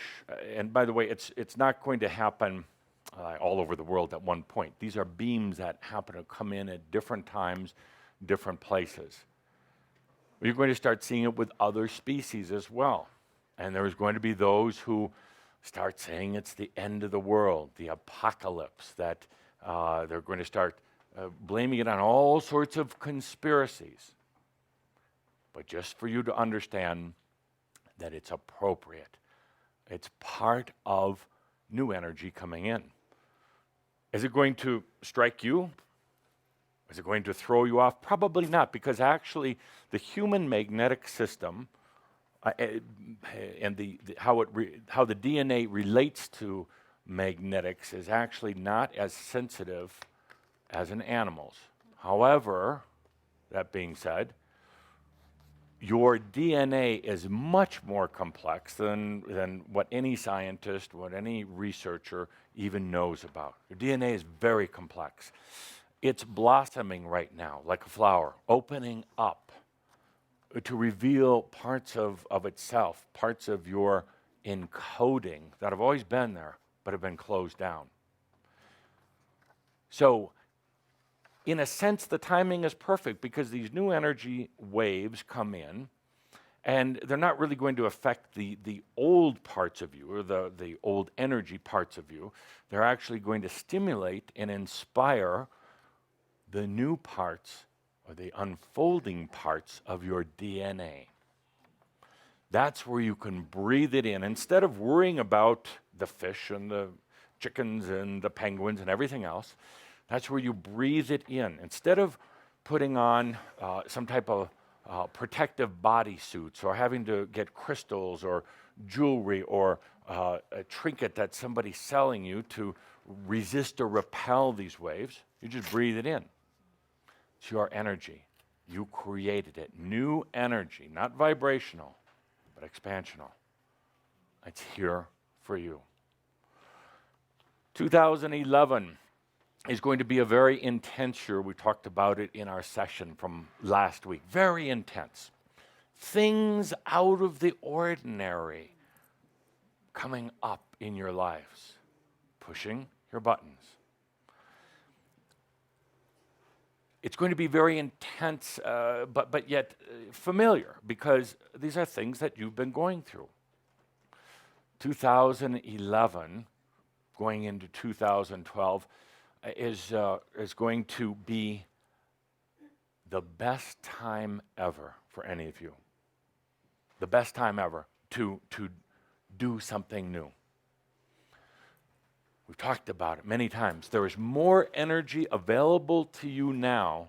And by the way, it's not going to happen all over the world at one point. These are beams that happen to come in at different times, different places. You're going to start seeing it with other species as well. And there's going to be those who start saying it's the end of the world, the apocalypse, that they're going to start blaming it on all sorts of conspiracies. But just for you to understand that it's appropriate. It's part of new energy coming in. Is it going to strike you? Is it going to throw you off? Probably not, because actually the human magnetic system and how the DNA relates to magnetics is actually not as sensitive as an animal's. However, that being said, your DNA is much more complex than what any scientist, what any researcher even knows about. Your DNA is very complex. It's blossoming right now like a flower, opening up to reveal parts of itself, parts of your encoding that have always been there, but have been closed down. So, in a sense, the timing is perfect because these new energy waves come in, and they're not really going to affect the old parts of you or the old energy parts of you. They're actually going to stimulate and inspire the new parts or the unfolding parts of your DNA. That's where you can breathe it in. Instead of worrying about the fish and the chickens and the penguins and everything else, that's where you breathe it in. Instead of putting on some type of protective body suits or having to get crystals or jewelry or a trinket that somebody's selling you to resist or repel these waves, you just breathe it in. It's your energy. You created it. New energy, not vibrational, but expansional. It's here for you. 2011 is going to be a very intense year. We talked about it in our session from last week. Very intense. Things out of the ordinary coming up in your lives, pushing your buttons. It's going to be very intense, but yet familiar, because these are things that you've been going through. 2011, going into 2012, is going to be the best time ever for any of you. The best time ever to do something new. We've talked about it many times. There is more energy available to you now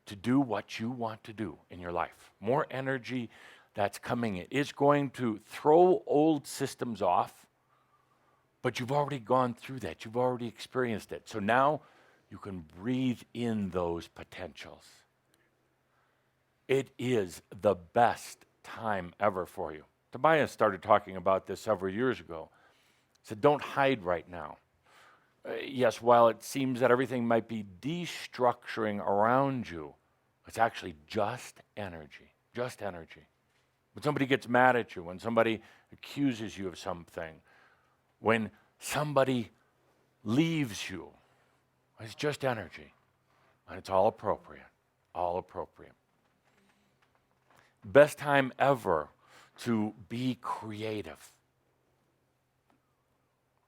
to do what you want to do in your life. More energy that's coming in. It's going to throw old systems off, but you've already gone through that. You've already experienced it. So now you can breathe in those potentials. It is the best time ever for you. Tobias started talking about this several years ago. He said, don't hide right now. Yes, while it seems that everything might be destructuring around you, it's actually just energy, just energy. When somebody gets mad at you, when somebody accuses you of something, when somebody leaves you, it's just energy. And it's all appropriate, all appropriate. Best time ever to be creative.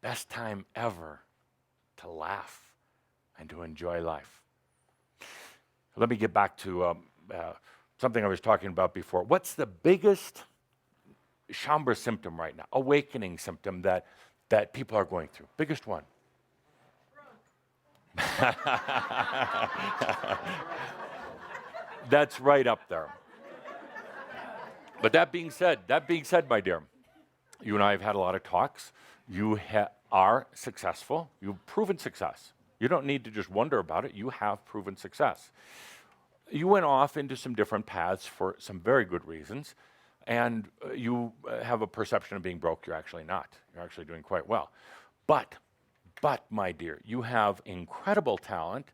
Best time ever to laugh and to enjoy life. Let me get back to something I was talking about before. What's the biggest chambre symptom right now, awakening symptom that people are going through? Biggest one. That's right up there. But that being said, my dear, you and I have had a lot of talks. You are successful. You've proven success. You don't need to just wonder about it. You have proven success. You went off into some different paths for some very good reasons, and you have a perception of being broke. You're actually not. You're actually doing quite well. But, my dear, you have incredible talent.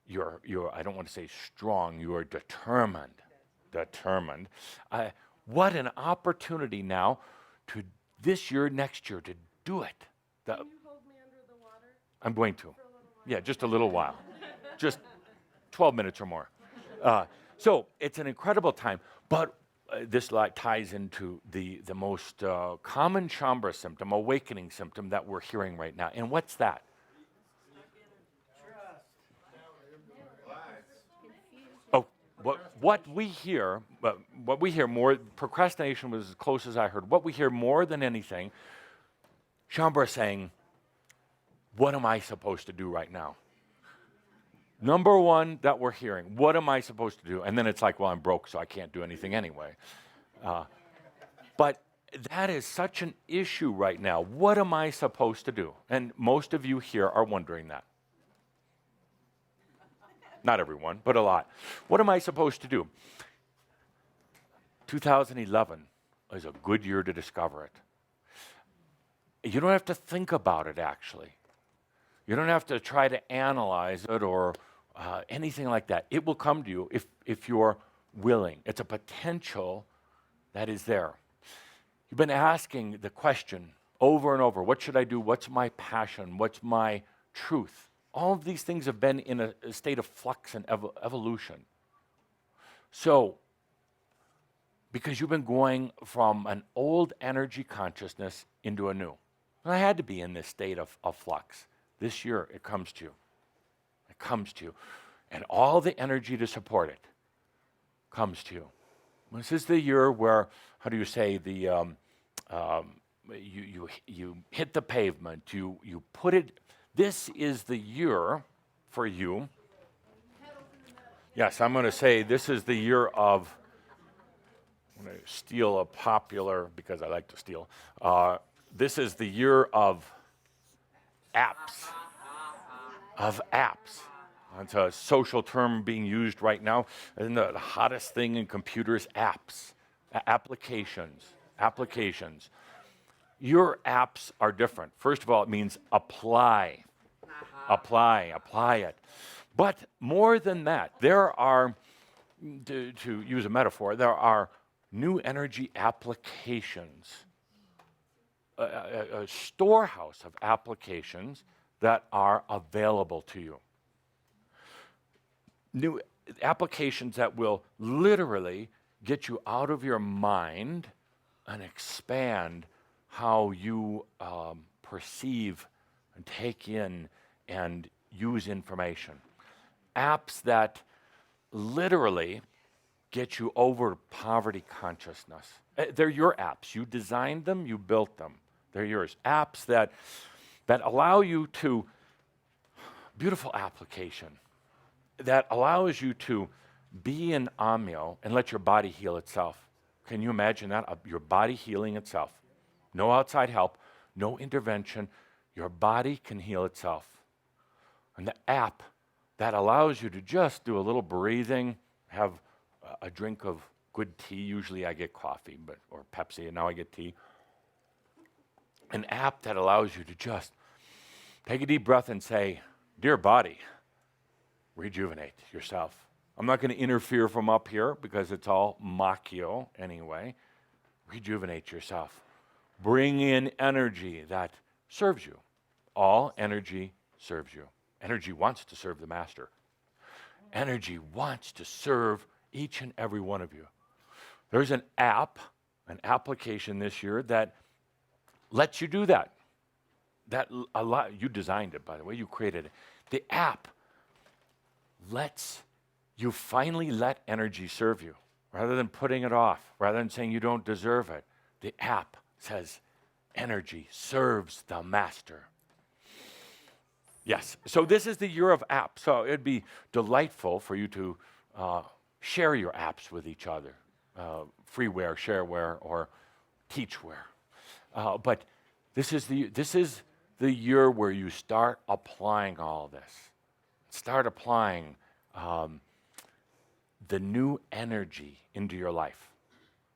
You're I don't want to say strong. You are determined. What an opportunity now to this year, next year, to do it. Can you hold me under the water I'm going to. for a little while? Yeah, just a little while. Just 12 minutes or more. So it's an incredible time, but this ties into the most common chambre symptom, awakening symptom that we're hearing right now. And what's that? Oh, what we hear more, procrastination was as close as I heard. What we hear more than anything, chambre saying, what am I supposed to do right now? Number one that we're hearing, what am I supposed to do? And then it's like, well, I'm broke, so I can't do anything anyway. But that is such an issue right now. What am I supposed to do? And most of you here are wondering that. Not everyone, but a lot. What am I supposed to do? 2011 is a good year to discover it. You don't have to think about it, actually. You don't have to try to analyze it or anything like that. It will come to you if you're willing. It's a potential that is there. You've been asking the question over and over. What should I do? What's my passion? What's my truth? All of these things have been in a state of flux and evolution. So, because you've been going from an old energy consciousness into a new. And I had to be in this state of flux. This year, it comes to you. It comes to you. And all the energy to support it comes to you. This is the year where, how do you say, you hit the pavement, you put it, this is the year for you. Yes, I'm going to say this is the year of, I'm going to steal a popular, because I like to steal, this is the year of apps. Of apps. It's a social term being used right now. And the hottest thing in computers, apps, applications. Your apps are different. First of all, it means apply it. But more than that, there are, to use a metaphor, there are new energy applications, a storehouse of applications that are available to you. New applications that will literally get you out of your mind and expand how you perceive and take in and use information. Apps that literally get you over poverty consciousness. They're your apps. You designed them, you built them. They're yours. Apps that allow you to, beautiful application, that allows you to be in Amyo and let your body heal itself. Can you imagine that? Your body healing itself. No outside help, no intervention. Your body can heal itself. And the app that allows you to just do a little breathing, have a drink of good tea. Usually I get coffee, or Pepsi, and now I get tea. An app that allows you to just take a deep breath and say, "Dear body, rejuvenate yourself." I'm not going to interfere from up here because it's all Makyo anyway. Rejuvenate yourself. Bring in energy that serves you. All energy serves you. Energy wants to serve the master. Energy wants to serve each and every one of you. There's an application this year that lets you do that. You designed it, by the way. You created it. The app lets you finally let energy serve you rather than putting it off, rather than saying you don't deserve it. The app says energy serves the master. Yes, so this is the year of apps. So it'd be delightful for you to share your apps with each other. Freeware, shareware, or teachware. But this is the year where you start applying all this. Start applying the new energy into your life.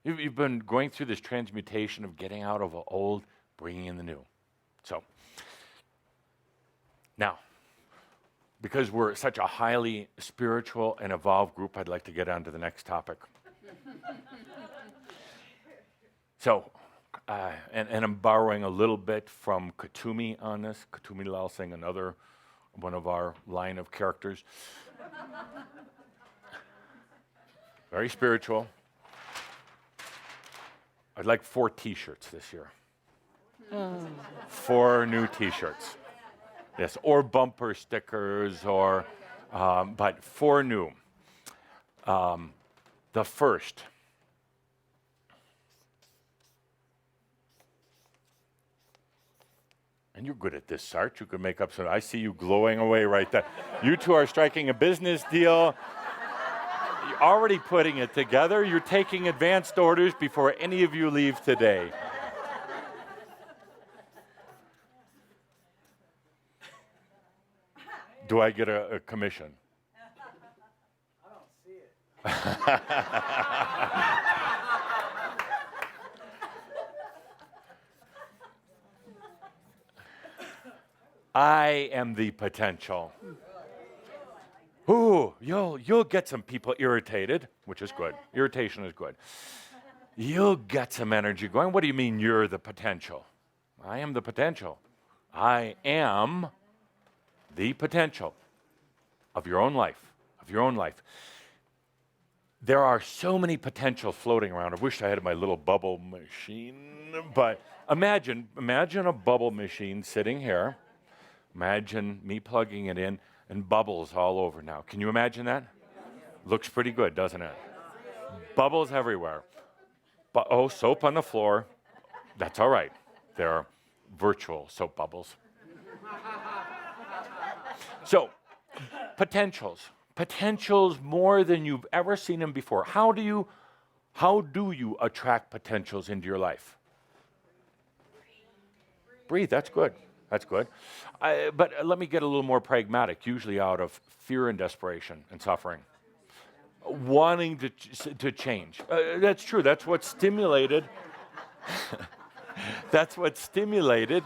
You've been going through this transmutation of getting out of the old, bringing in the new. So, now, because we're such a highly spiritual and evolved group, I'd like to get on to the next topic. So, and I'm borrowing a little bit from Katumi on this. Katumi Lal Singh, another one of our line of characters. Very spiritual. I'd like 4 T-shirts this year. 4 new T-shirts. Yes, or bumper stickers, or but 4 new. The first. And you're good at this, Sarge. You could make up some. I see you glowing away right there. You two are striking a business deal. You're already putting it together. You're taking advanced orders before any of you leave today. Do I get a commission? I don't see it. I am the potential. Ooh, you'll get some people irritated, which is good. Irritation is good. You'll get some energy going. What do you mean you're the potential? I am the potential. I am the potential of your own life, of your own life. There are so many potentials floating around. I wish I had my little bubble machine, but imagine a bubble machine sitting here. Imagine me plugging it in and bubbles all over now. Can you imagine that? Looks pretty good, doesn't it? Bubbles everywhere. Soap on the floor. That's all right. They're virtual soap bubbles. So, potentials. Potentials more than you've ever seen them before. How do you attract potentials into your life? Breathe. That's good. That's good. But let me get a little more pragmatic, usually out of fear and desperation and suffering. Wanting to change. That's true. That's what stimulated that's what stimulated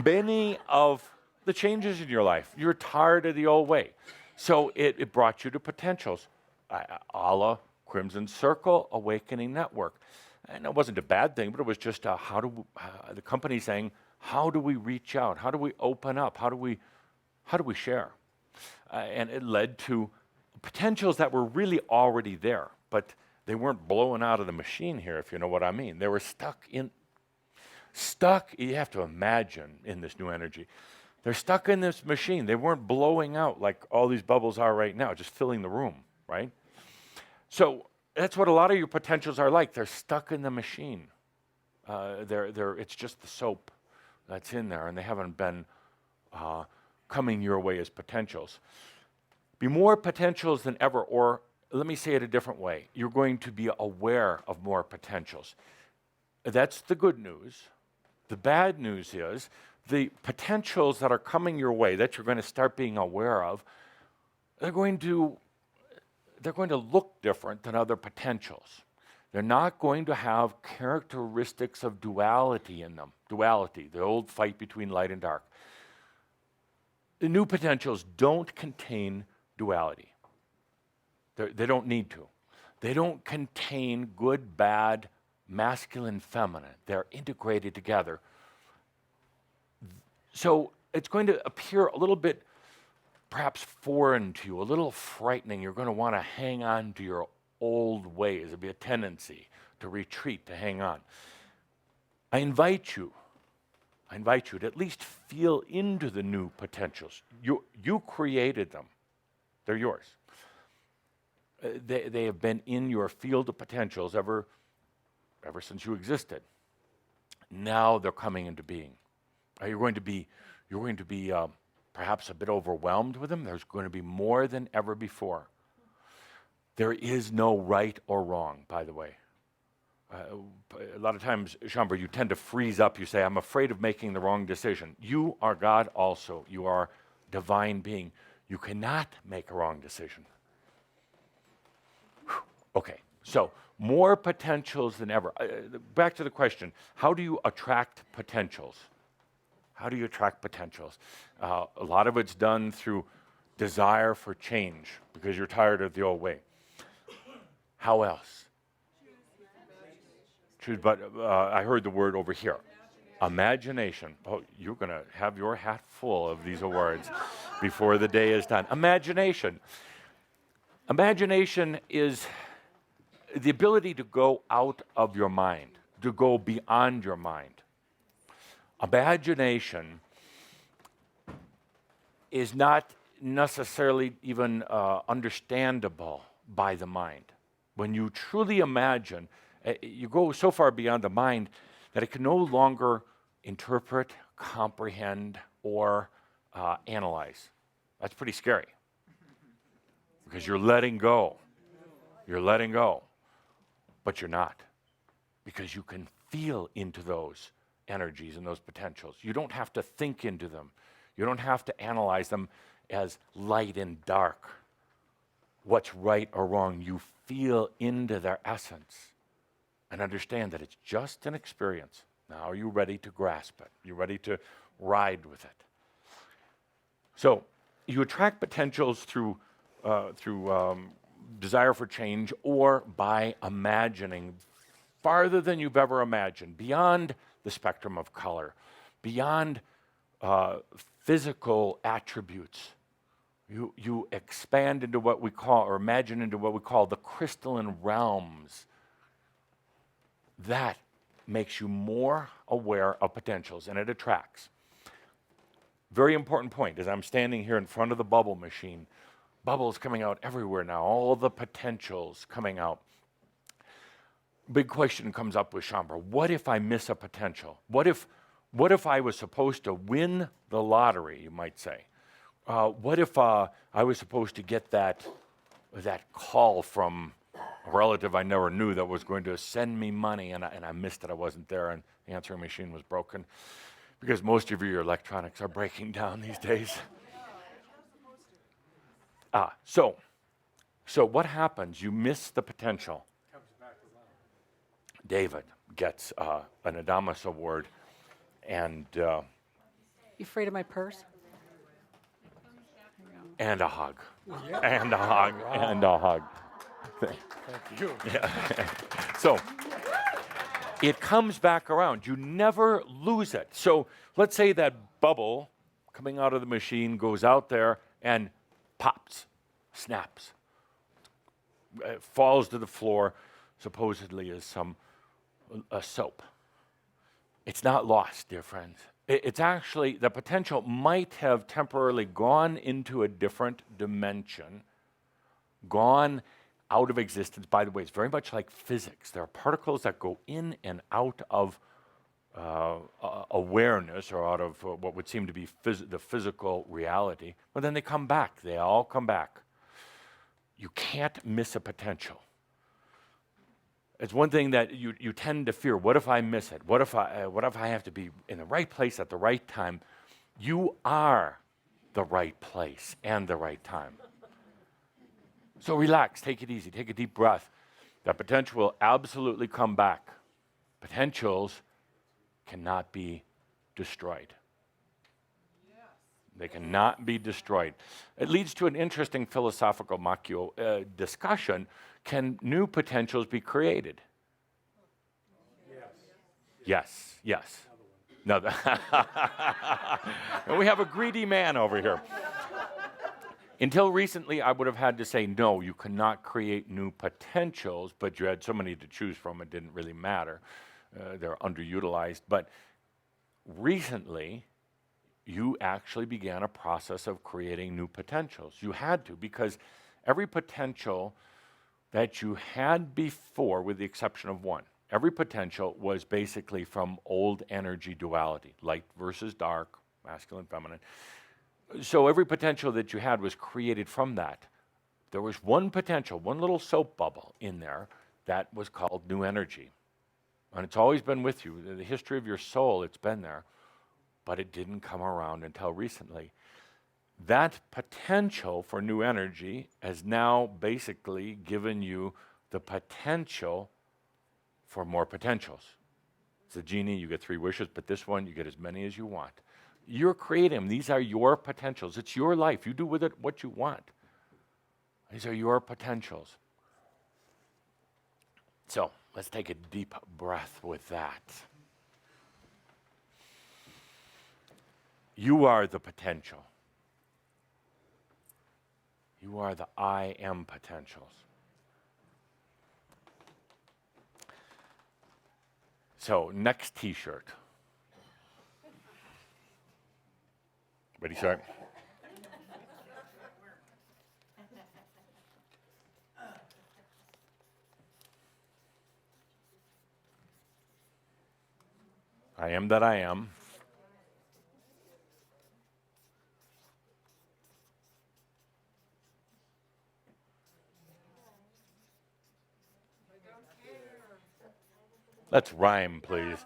many of the changes in your life. You're tired of the old way. So it brought you to potentials, a la Crimson Circle Awakening Network. And it wasn't a bad thing, but it was just the company saying, how do we reach out? How do we open up? How do we share? And it led to potentials that were really already there, but they weren't blowing out of the machine here, if you know what I mean. They were stuck, you have to imagine in this new energy. They're stuck in this machine. They weren't blowing out like all these bubbles are right now, just filling the room, right? So that's what a lot of your potentials are like. They're stuck in the machine. It's just the soap that's in there, and they haven't been coming your way as potentials. Be more potentials than ever, or let me say it a different way. You're going to be aware of more potentials. That's the good news. The bad news is the potentials that are coming your way that you're going to start being aware of, they're going to look different than other potentials. They're not going to have characteristics of duality in them. Duality, the old fight between light and dark. The new potentials don't contain duality. They don't need to. They don't contain good, bad, masculine, feminine. They're integrated together. So it's going to appear a little bit perhaps foreign to you, a little frightening. You're going to want to hang on to your old ways. There'll be a tendency to retreat, to hang on. I invite you to at least feel into the new potentials. You created them. They're yours. They have been in your field of potentials ever since you existed. Now they're coming into being. You're going to be perhaps a bit overwhelmed with them. There's going to be more than ever before. There is no right or wrong, by the way. A lot of times, Shambhar, you tend to freeze up. You say, I'm afraid of making the wrong decision. You are God also. You are divine being. You cannot make a wrong decision. Okay, so more potentials than ever. Back to the question, how do you attract potentials? How do you attract potentials? A lot of it's done through desire for change because you're tired of the old way. How else? But I heard the word over here. Imagination. Oh, you're going to have your hat full of these awards before the day is done. Imagination. Imagination is the ability to go out of your mind, to go beyond your mind. Imagination is not necessarily even understandable by the mind. When you truly imagine, you go so far beyond the mind that it can no longer interpret, comprehend, or analyze. That's pretty scary because you're letting go. You're letting go, but you're not, because you can feel into those energies and those potentials. You don't have to think into them. You don't have to analyze them as light and dark. What's right or wrong, you feel into their essence and understand that it's just an experience. Now are you ready to grasp it? You ready to ride with it? So you attract potentials through desire for change, or by imagining farther than you've ever imagined, beyond the spectrum of color, beyond physical attributes. You expand into what we call, or imagine into what we call the crystalline realms. That makes you more aware of potentials, and it attracts. Very important point, as I'm standing here in front of the bubble machine, bubbles coming out everywhere now, all the potentials coming out. Big question comes up with Shaumbra. What if I miss a potential? What if I was supposed to win the lottery, you might say? What if I was supposed to get that call from a relative I never knew that was going to send me money, and I missed it, I wasn't there, and the answering machine was broken? Because most of your electronics are breaking down these days. So what happens? You miss the potential. David gets an Adamus Award, and You afraid of my purse? and a hug, and a hug, and a hug. Thank you. So it comes back around. You never lose it. So let's say that bubble coming out of the machine goes out there and pops, snaps, falls to the floor, supposedly is a soap. It's not lost, dear friends. It's actually, the potential might have temporarily gone into a different dimension, gone out of existence. By the way, it's very much like physics. There are particles that go in and out of awareness, or out of what would seem to be the physical reality, but then they come back. They all come back. You can't miss a potential. It's one thing that you tend to fear. What if I miss it? What if I have to be in the right place at the right time? You are the right place and the right time. So relax, take it easy, take a deep breath. That potential will absolutely come back. Potentials cannot be destroyed. They cannot be destroyed. It leads to an interesting philosophical discussion. Can new potentials be created? Yes. No. And we have a greedy man over here. Until recently, I would have had to say, no, you cannot create new potentials, but you had so many to choose from, it didn't really matter. They're underutilized. But recently, you actually began a process of creating new potentials. You had to, because every potential that you had before, with the exception of one, every potential was basically from old energy duality, light versus dark, masculine, feminine. So every potential that you had was created from that. There was one potential, one little soap bubble in there that was called new energy. And it's always been with you. In the history of your soul, it's been there. But it didn't come around until recently. That potential for new energy has now basically given you the potential for more potentials. It's a genie, you get 3 wishes, but this one, you get as many as you want. You're creating them. These are your potentials. It's your life. You do with it what you want. These are your potentials. So let's take a deep breath with that. You are the potential. You are the I am potentials. So, next t-shirt. Ready, start? I am that I am. Let's rhyme, please.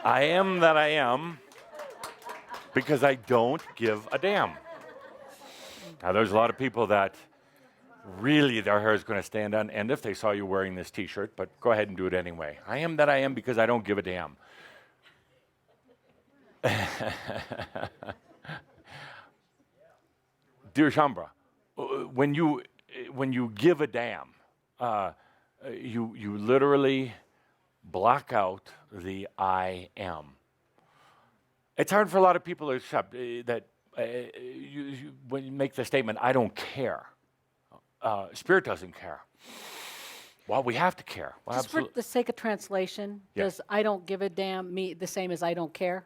I am that I am because I don't give a damn. Now, there's a lot of people that really their hair is going to stand on end if they saw you wearing this t-shirt, but go ahead and do it anyway. I am that I am because I don't give a damn. Dear Shaumbra, when you give a damn, you literally block out the I am. It's hard for a lot of people to accept that when you make the statement, I don't care. Spirit doesn't care. Well, we have to care. Well, Just for the sake of translation, Yeah. does I don't give a damn mean the same as I don't care?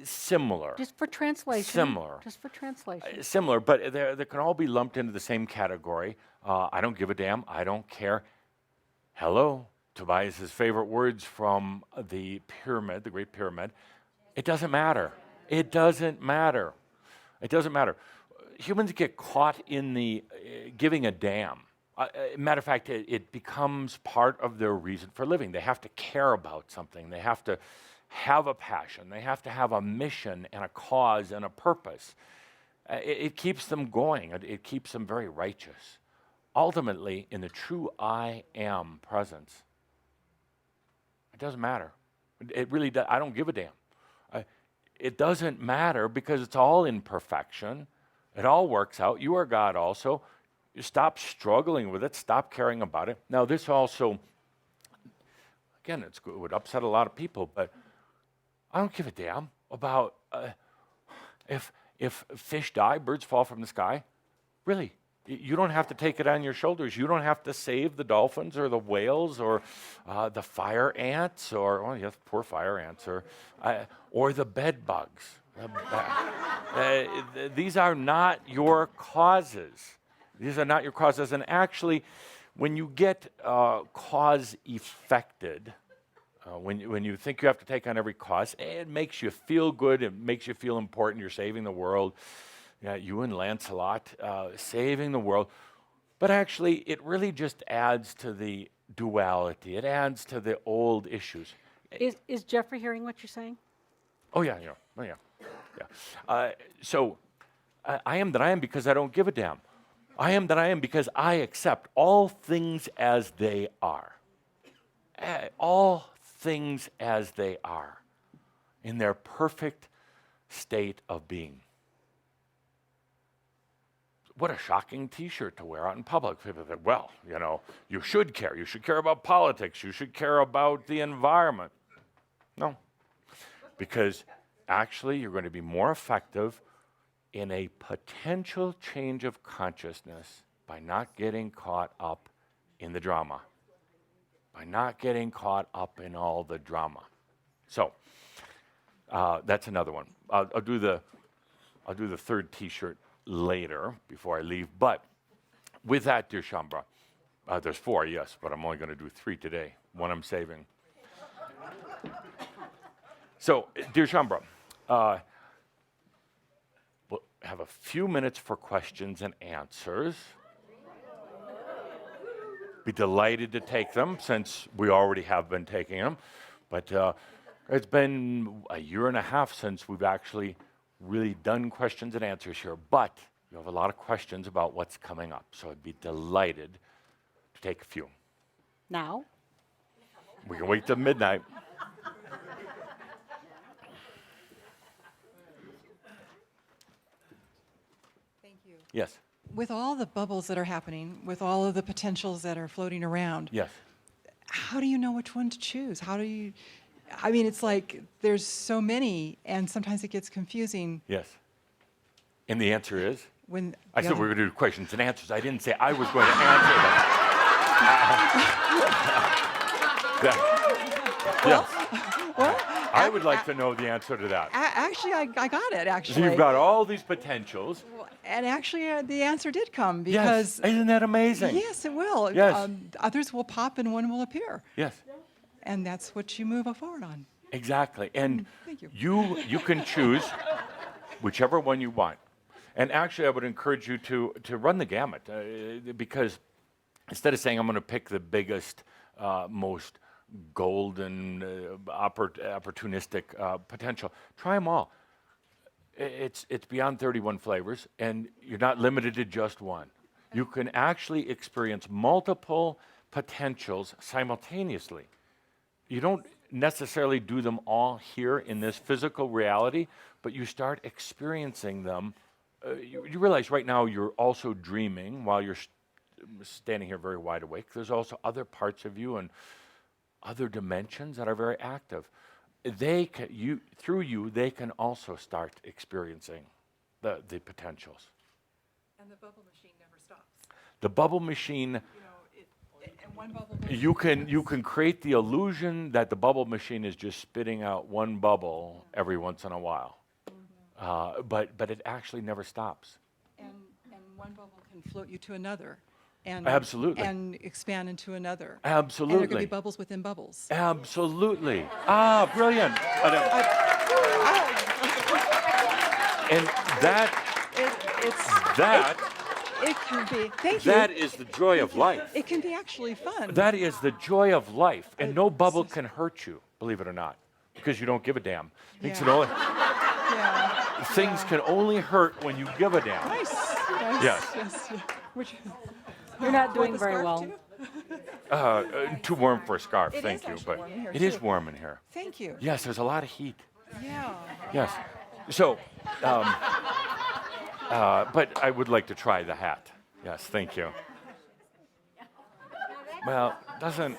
Similar. Just for translation. Similar. Just for translation. Similar, but they can all be lumped into the same category. I don't give a damn. I don't care. Hello, Tobias's favorite words from the pyramid, the Great Pyramid. It doesn't matter. It doesn't matter. It doesn't matter. Humans get caught in the giving a damn. Matter of fact, it becomes part of their reason for living. They have to care about something. They have to have a passion. They have to have a mission and a cause and a purpose. It keeps them going. It keeps them very righteous. Ultimately, in the true I am presence, it doesn't matter. It really does. I don't give a damn. It doesn't matter because it's all in perfection. It all works out. You are God also. You stop struggling with it. Stop caring about it. Now, this also, again, it would upset a lot of people, but I don't give a damn about if fish die, birds fall from the sky. Really, you don't have to take it on your shoulders. You don't have to save the dolphins or the whales or the fire ants or, oh yes, poor fire ants or the bed bugs. These are not your causes. These are not your causes. And actually, when you get cause-affected, when you think you have to take on every cause, it makes you feel good. It makes you feel important. You're saving the world. Yeah, you and Lancelot saving the world. But actually, it really just adds to the duality. It adds to the old issues. Is Jeffrey hearing what you're saying? Oh, yeah. So I am that I am because I don't give a damn. I am that I am because I accept all things as they are. All things as they are in their perfect state of being. What a shocking T-shirt to wear out in public. People say, well, you should care. You should care about politics. You should care about the environment. No, because actually you're going to be more effective in a potential change of consciousness by not getting caught up in the drama, by not getting caught up in all the drama. So that's another one. I'll do the third T-shirt later before I leave. But with that, dear Shambra, there's 4, yes, but I'm only going to do 3 today. 1 I'm saving. So, dear Shambra, we'll have a few minutes for questions and answers. Be delighted to take them since we already have been taking them. But it's been a year and a half since we've actually really done questions and answers here. But you have a lot of questions about what's coming up. So I'd be delighted to take a few. Now? We can wait till midnight. Thank you. Yes. With all the bubbles that are happening, with all of the potentials that are floating around, Yes. how do you know which one to choose? How do you, I mean, it's like there's so many, and sometimes it gets confusing Yes. And the answer is? when. I said we were going to do questions and answers. I didn't say I was going to answer them. Yes. Well, I would like to know the answer to that. actually, I got it, So actually. you've got all these potentials. And actually, the answer did come Yes. because. Isn't that amazing? Yes, it will. Yes. Others will pop and one will appear. Yes. And that's what you move forward on. Exactly. And Thank you. you can choose whichever one you want. And actually, I would encourage you to run the gamut because instead of saying I'm going to pick the biggest, most golden, opportunistic potential, try them all. It's beyond 31 flavors, and you're not limited to just one. You can actually experience multiple potentials simultaneously. You don't necessarily do them all here in this physical reality, but you start experiencing them. You realize right now you're also dreaming while you're standing here very wide awake. There's also other parts of you and other dimensions that are very active. Through you, they can also start experiencing the potentials. And the bubble machine never stops. The bubble machine, And one bubble goes you can create the illusion that the bubble machine is just spitting out one bubble every once in a while. But it actually never stops. and one bubble can float you to another. And, Absolutely. And expand into another. Absolutely. And there could be bubbles within bubbles. Absolutely. Brilliant. And It can be. Thank that you. is the joy of life. It can be actually fun. That is the joy of life. And no bubble can hurt you, believe it or not, because you don't give a damn. Things, Yeah. things can only hurt when you give a damn. Nice. Yes. Which, You're not doing the very scarf well. too? Too warm for a scarf, It thank is you. actually But warm in here, it is too. warm in here. Thank you. Yes, there's a lot of heat. Yeah. Yes. So, but I would like to try the hat. Yes, thank you. Well, doesn't.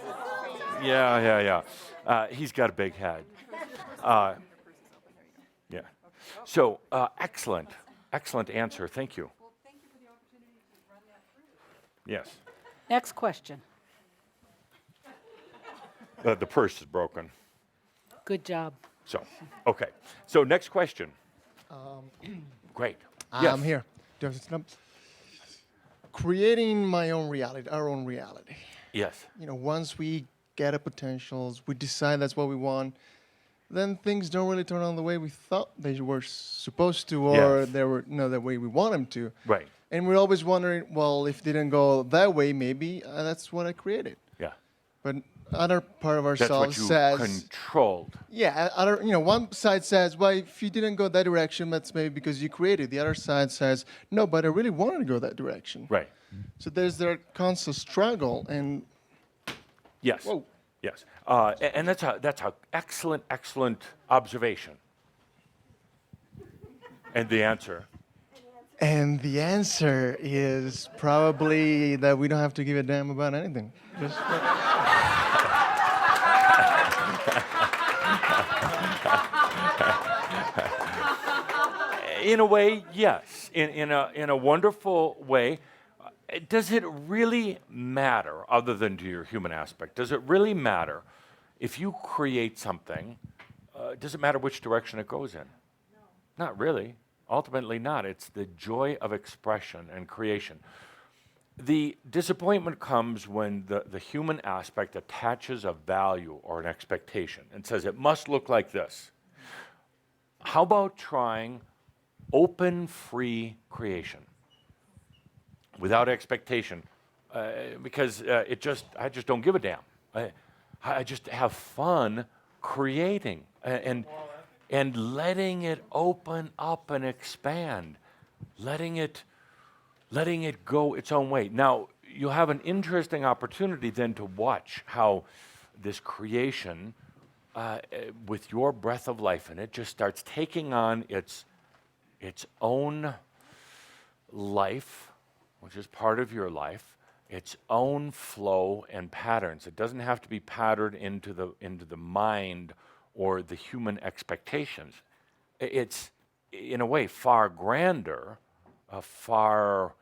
Yeah. He's got a big head. Yeah. So, excellent answer. Thank you. Well, thank you for the opportunity to run that through. Yes. Next question. The purse is broken. Good job. So, okay. So, next question. Great. Yes. I'm here. Do you have to stand up? Creating my own reality, our own reality. Yes. Once we get a potentials, we decide that's what we want, then things don't really turn out the way we thought they were supposed to, or Yes. they were the way we want them to. Right. And we're always wondering, well, if it didn't go that way, maybe that's what I created. Yeah. But other part of That's ourselves what you says, controlled. yeah, one side says, well, if you didn't go that direction, that's maybe because you created. The other side says, no, but I really wanted to go that direction. Right. So there's their constant struggle, and Yes. Whoa. Yes. And that's a excellent observation. And the answer. the answer is probably that we don't have to give a damn about anything. Just In a way, yes. In a wonderful way. Does it really matter, other than to your human aspect, does it really matter if you create something, does it matter which direction it goes in? No. Not really. Ultimately not. It's the joy of expression and creation. The disappointment comes when the human aspect attaches a value or an expectation and says it must look like this. How about trying open, free creation? Without expectation, because I just don't give a damn. I just have fun creating and letting it open up and expand, letting it go its own way. Now, you have an interesting opportunity then to watch how this creation, with your breath of life in it, just starts taking on its own life, which is part of your life, its own flow and patterns. It doesn't have to be patterned into the mind or the human expectations. It's, in a way, far grander, far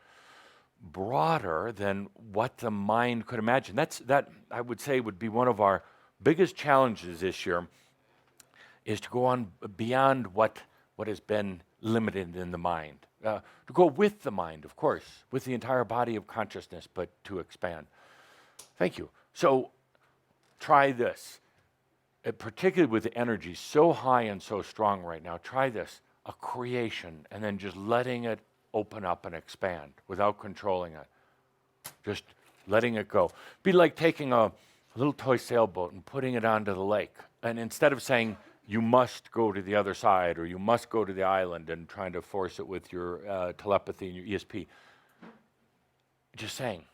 broader than what the mind could imagine. That I would say would be one of our biggest challenges this year, is to go on beyond what has been limited in the mind. To go with the mind, of course, with the entire body of consciousness, but to expand. Thank you. So try this, particularly with the energy so high and so strong right now. Try this, a creation, and then just letting it open up and expand without controlling it. Just letting it go. Be like taking a little toy sailboat and putting it onto the lake. And instead of saying, you must go to the other side, or you must go to the island, and trying to force it with your telepathy and your ESP. Just saying,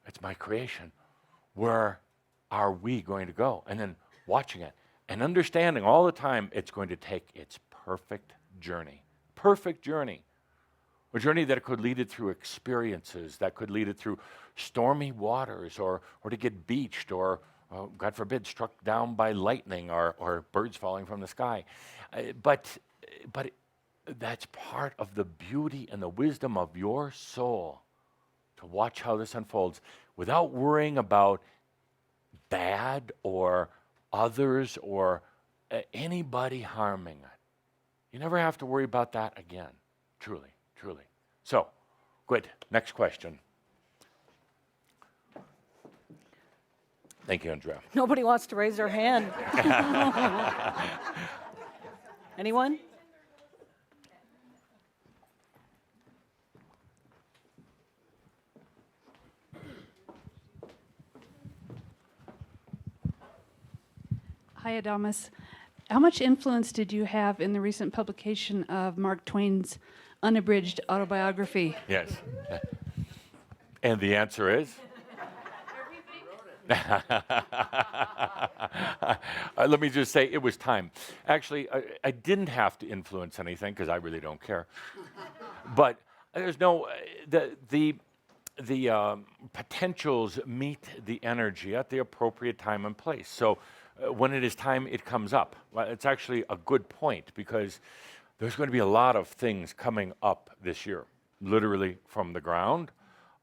it's my creation. Where are we going to go? And then watching it and understanding all the time it's going to take its perfect journey. Perfect journey. A journey that could lead it through experiences, that could lead it through stormy waters, or to get beached, or, God forbid, struck down by lightning, or birds falling from the sky. But that's part of the beauty and the wisdom of your soul, to watch how this unfolds without worrying about bad or others or anybody harming it. You never have to worry about that again. Truly, truly. So, good. Next question. Thank you, Andrea. Nobody wants to raise their hand. Anyone? Hi, Adamus. How much influence did you have in the recent publication of Mark Twain's unabridged autobiography? Yes. And the answer is? Let me just say, it was time. Actually, I didn't have to influence anything because I really don't care. But there's no, the potentials meet the energy at the appropriate time and place. So when it is time, it comes up. Well, it's actually a good point because there's going to be a lot of things coming up this year, literally from the ground.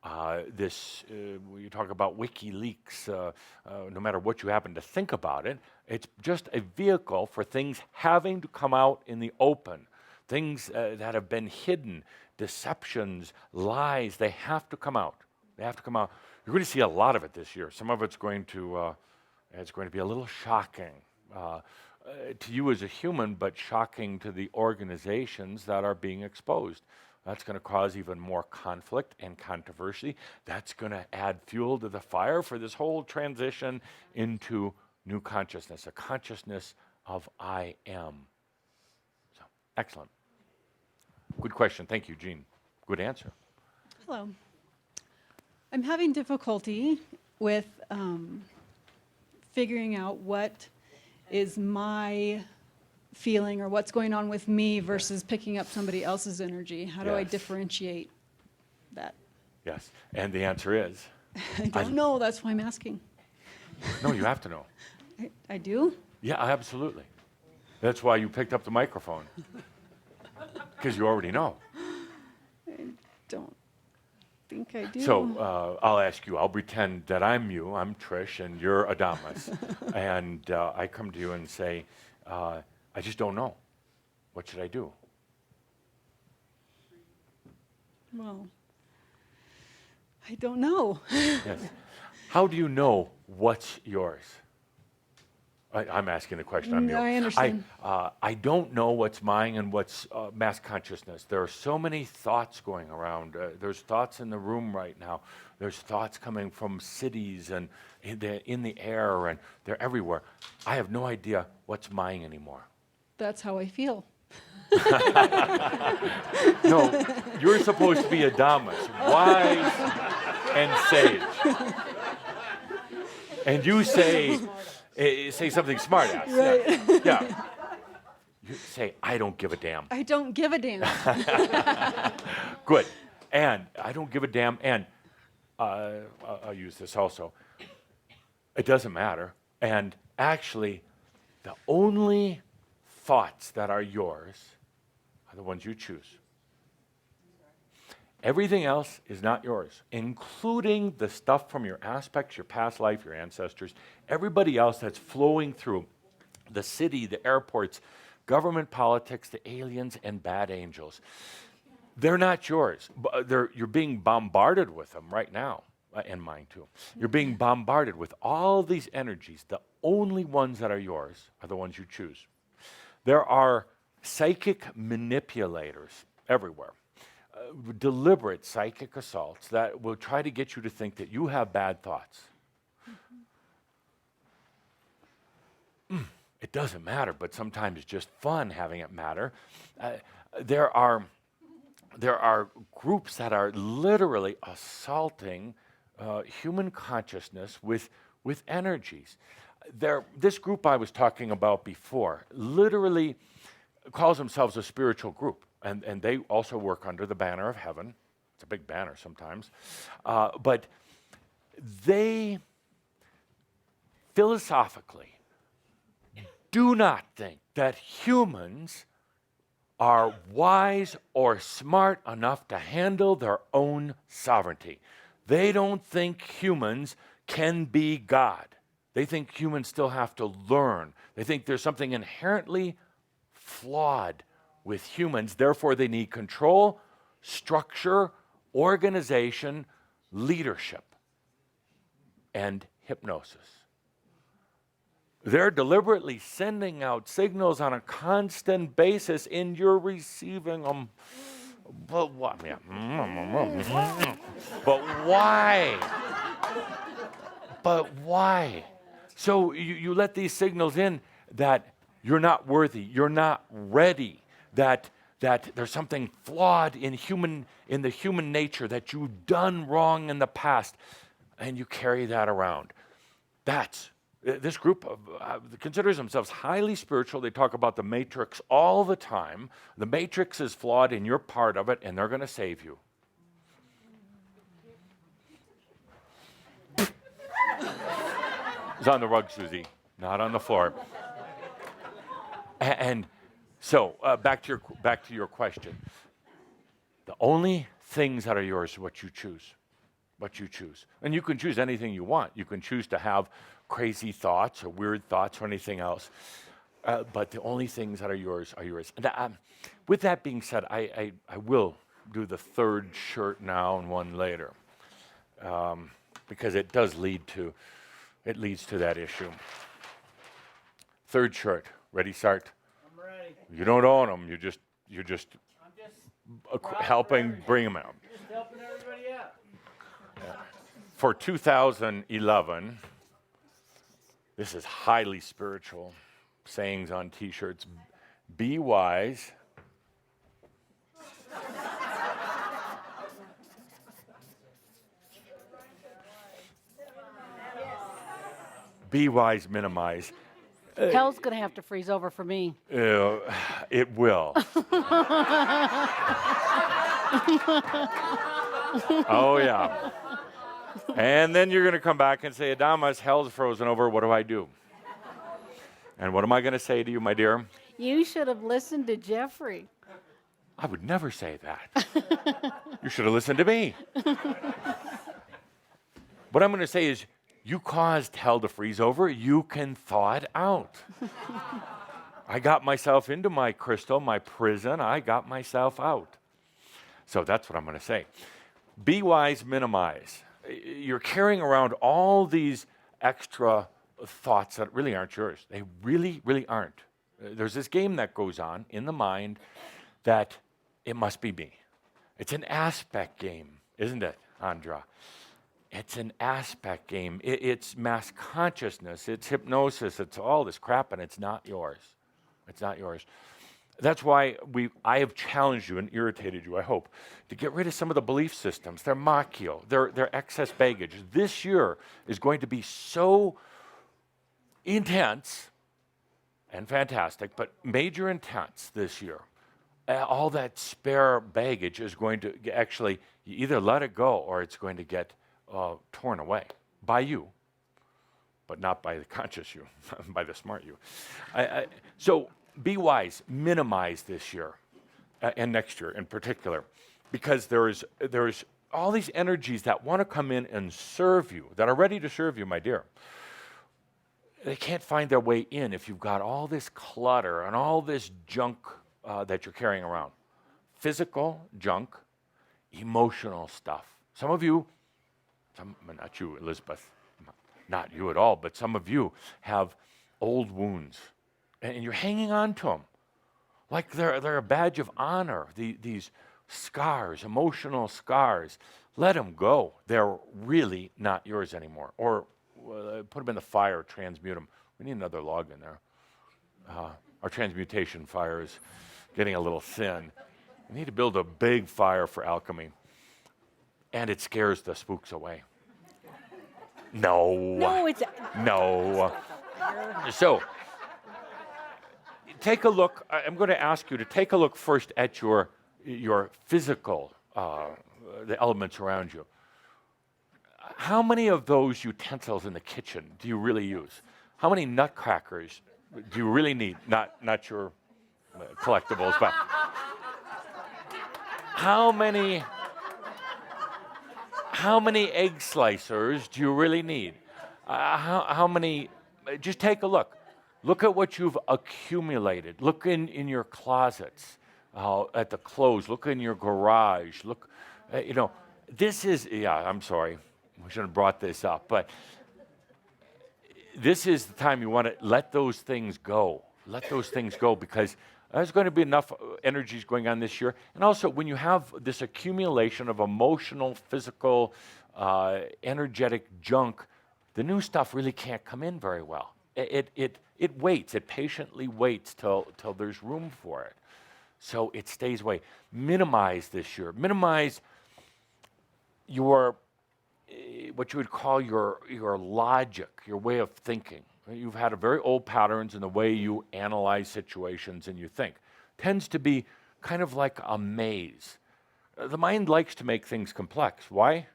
You talk about WikiLeaks, no matter what you happen to think about it, it's just a vehicle for things having to come out in the open. Things that have been hidden, deceptions, lies, they have to come out. They have to come out. You're going to see a lot of it this year. Some of it's going to be a little shocking to you as a human, but shocking to the organizations that are being exposed. That's going to cause even more conflict and controversy. That's going to add fuel to the fire for this whole transition into new consciousness, a consciousness of I am. So, excellent. Good question. Thank you, Jean. Good answer. Hello. I'm having difficulty with figuring out what is my feeling or what's going on with me versus picking up somebody else's energy. How do I Yes. differentiate that? Yes. And the answer is? I don't know. That's why I'm asking. No, you have to know. I do? Yeah, absolutely. That's why you picked up the microphone. Because you already know. I don't think I do. So I'll ask you, I'll pretend that I'm you, I'm Trish, and you're Adamus. And I come to you and say, I just don't know. What should I do? Well, I don't know. Yes. How do you know what's yours? I'm asking the question. I'm you. I understand. I don't know what's mine and what's mass consciousness. There are so many thoughts going around. There's thoughts in the room right now. There's thoughts coming from cities and in the air, and they're everywhere. I have no idea what's mine anymore. That's how I feel. No, you're supposed to be Adamus, wise and sage. And you say something smart ass. Right. Yeah. You say, I don't give a damn. I don't give a damn. Good. And I don't give a damn. And I'll use this also. It doesn't matter. And actually, the only thoughts that are yours are the ones you choose. Everything else is not yours, including the stuff from your aspects, your past life, your ancestors, everybody else that's flowing through the city, the airports, government politics, the aliens, and bad angels. They're not yours. You're being bombarded with them right now, and mine too. You're being bombarded with all these energies. The only ones that are yours are the ones you choose. There are psychic manipulators everywhere. Deliberate psychic assaults that will try to get you to think that you have bad thoughts. It doesn't matter, but sometimes it's just fun having it matter. There are groups that are literally assaulting human consciousness with energies. This group I was talking about before literally calls themselves a spiritual group. and they also work under the banner of heaven. It's a big banner sometimes. But they philosophically do not think that humans are wise or smart enough to handle their own sovereignty. They don't think humans can be God. They think humans still have to learn. They think there's something inherently flawed with humans. Therefore, they need control, structure, organization, leadership, and hypnosis. They're deliberately sending out signals on a constant basis, and you're receiving them. But what? Yeah. But why? But why? So you let these signals in that you're not worthy, you're not ready, that there's something flawed in the human nature, that you've done wrong in the past, and you carry that around. This group considers themselves highly spiritual. They talk about the matrix all the time. The matrix is flawed and you're part of it, and they're going to save you. It's on the rug, Susie, not on the floor. And so back to your question. The only things that are yours are what you choose. What you choose. And you can choose anything you want. You can choose to have crazy thoughts or weird thoughts or anything else. But the only things that are yours are yours. And with that being said, I will do the third shirt now and one later. Because it does leads to that issue. Third shirt. Ready, Sart? I'm ready. You don't own them. You're just I'm just helping bring them out. Just helping everybody out. For 2011, this is highly spiritual sayings on T-shirts. Be wise. Be wise, minimize. Hell's going to have to freeze over for me. It will. Oh, yeah. And then you're going to come back and say, Adamas, hell's frozen over. What do I do? And what am I going to say to you, my dear? You should have listened to Jeffrey. I would never say that. You should have listened to me. What I'm going to say is, you caused hell to freeze over. You can thaw it out. I got myself into my crystal, my prison. I got myself out. So that's what I'm going to say. Be wise, minimize. You're carrying around all these extra thoughts that really aren't yours. They really, really aren't. There's this game that goes on in the mind that it must be me. It's an aspect game, isn't it, Andra? It's an aspect game. It's mass consciousness. It's hypnosis. It's all this crap, and it's not yours. It's not yours. That's why I have challenged you and irritated you, I hope, to get rid of some of the belief systems. They're machio. They're excess baggage. This year is going to be so intense and fantastic, but major intense this year. All that spare baggage is going to actually, you either let it go or it's going to get torn away by you, but not by the conscious you, by the smart you. So be wise, minimize this year and next year in particular, because there's all these energies that want to come in and serve you, that are ready to serve you, my dear. They can't find their way in if you've got all this clutter and all this junk that you're carrying around. Physical junk, emotional stuff. Some of you, not you, Elizabeth, not you at all, but some of you have old wounds, and you're hanging on to them like they're a badge of honor. These scars, emotional scars, let them go. They're really not yours anymore. Or put them in the fire, transmute them. We need another log in there. Our transmutation fire is getting a little thin. We need to build a big fire for alchemy. And it scares the spooks away. No. No, it's... No. So, take a look. I'm going to ask you to take a look first at your physical, the elements around you. How many of those utensils in the kitchen do you really use? How many nutcrackers do you really need? Not your collectibles, but how many egg slicers do you really need? How many? Just take a look. Look at what you've accumulated. Look in your closets, at the clothes. Look in your garage. Look, this is, I'm sorry. We shouldn't have brought this up, but this is the time you want to let those things go. Let those things go, because there's going to be enough energies going on this year. And also, when you have this accumulation of emotional, physical, energetic junk, the new stuff really can't come in very well. It waits. It patiently waits till there's room for it. So it stays away. Minimize this year. Minimize your what you would call your logic, your way of thinking. You've had a very old patterns in the way you analyze situations and you think. Tends to be kind of like a maze. The mind likes to make things complex. Why?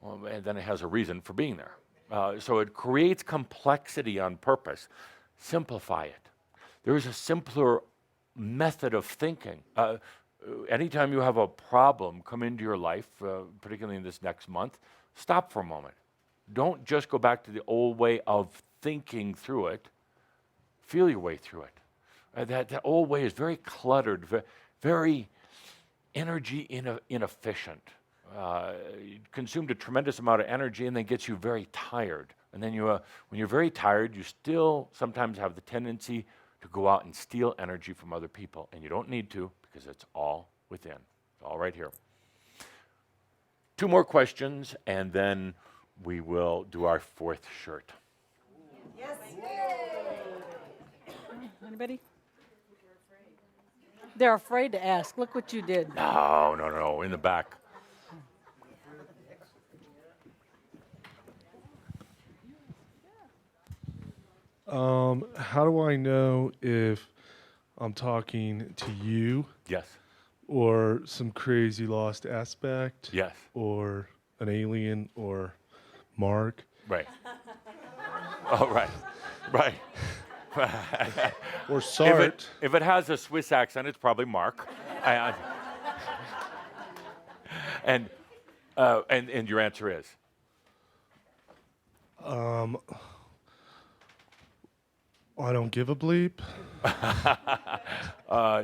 Well, and then it has a reason for being there. So it creates complexity on purpose. Simplify it. There is a simpler method of thinking. Anytime you have a problem come into your life, particularly in this next month, stop for a moment. Don't just go back to the old way of thinking through it. Feel your way through it. That old way is very cluttered, very energy inefficient. Consumed a tremendous amount of energy and then gets you very tired. And then when you're very tired, you still sometimes have the tendency to go out and steal energy from other people. And you don't need to, because it's all within. It's all right here. 2 more questions, and then we will do our 4th shirt. Yes. Anybody? They're afraid to ask. Look what you did. No, in the back. How do I know if I'm talking to you Yes. or some crazy lost aspect? Yes. Or an alien or Mark? Right. Oh, right. Right. Or Sart? If it has a Swiss accent, it's probably Mark. And your answer is? I don't give a bleep.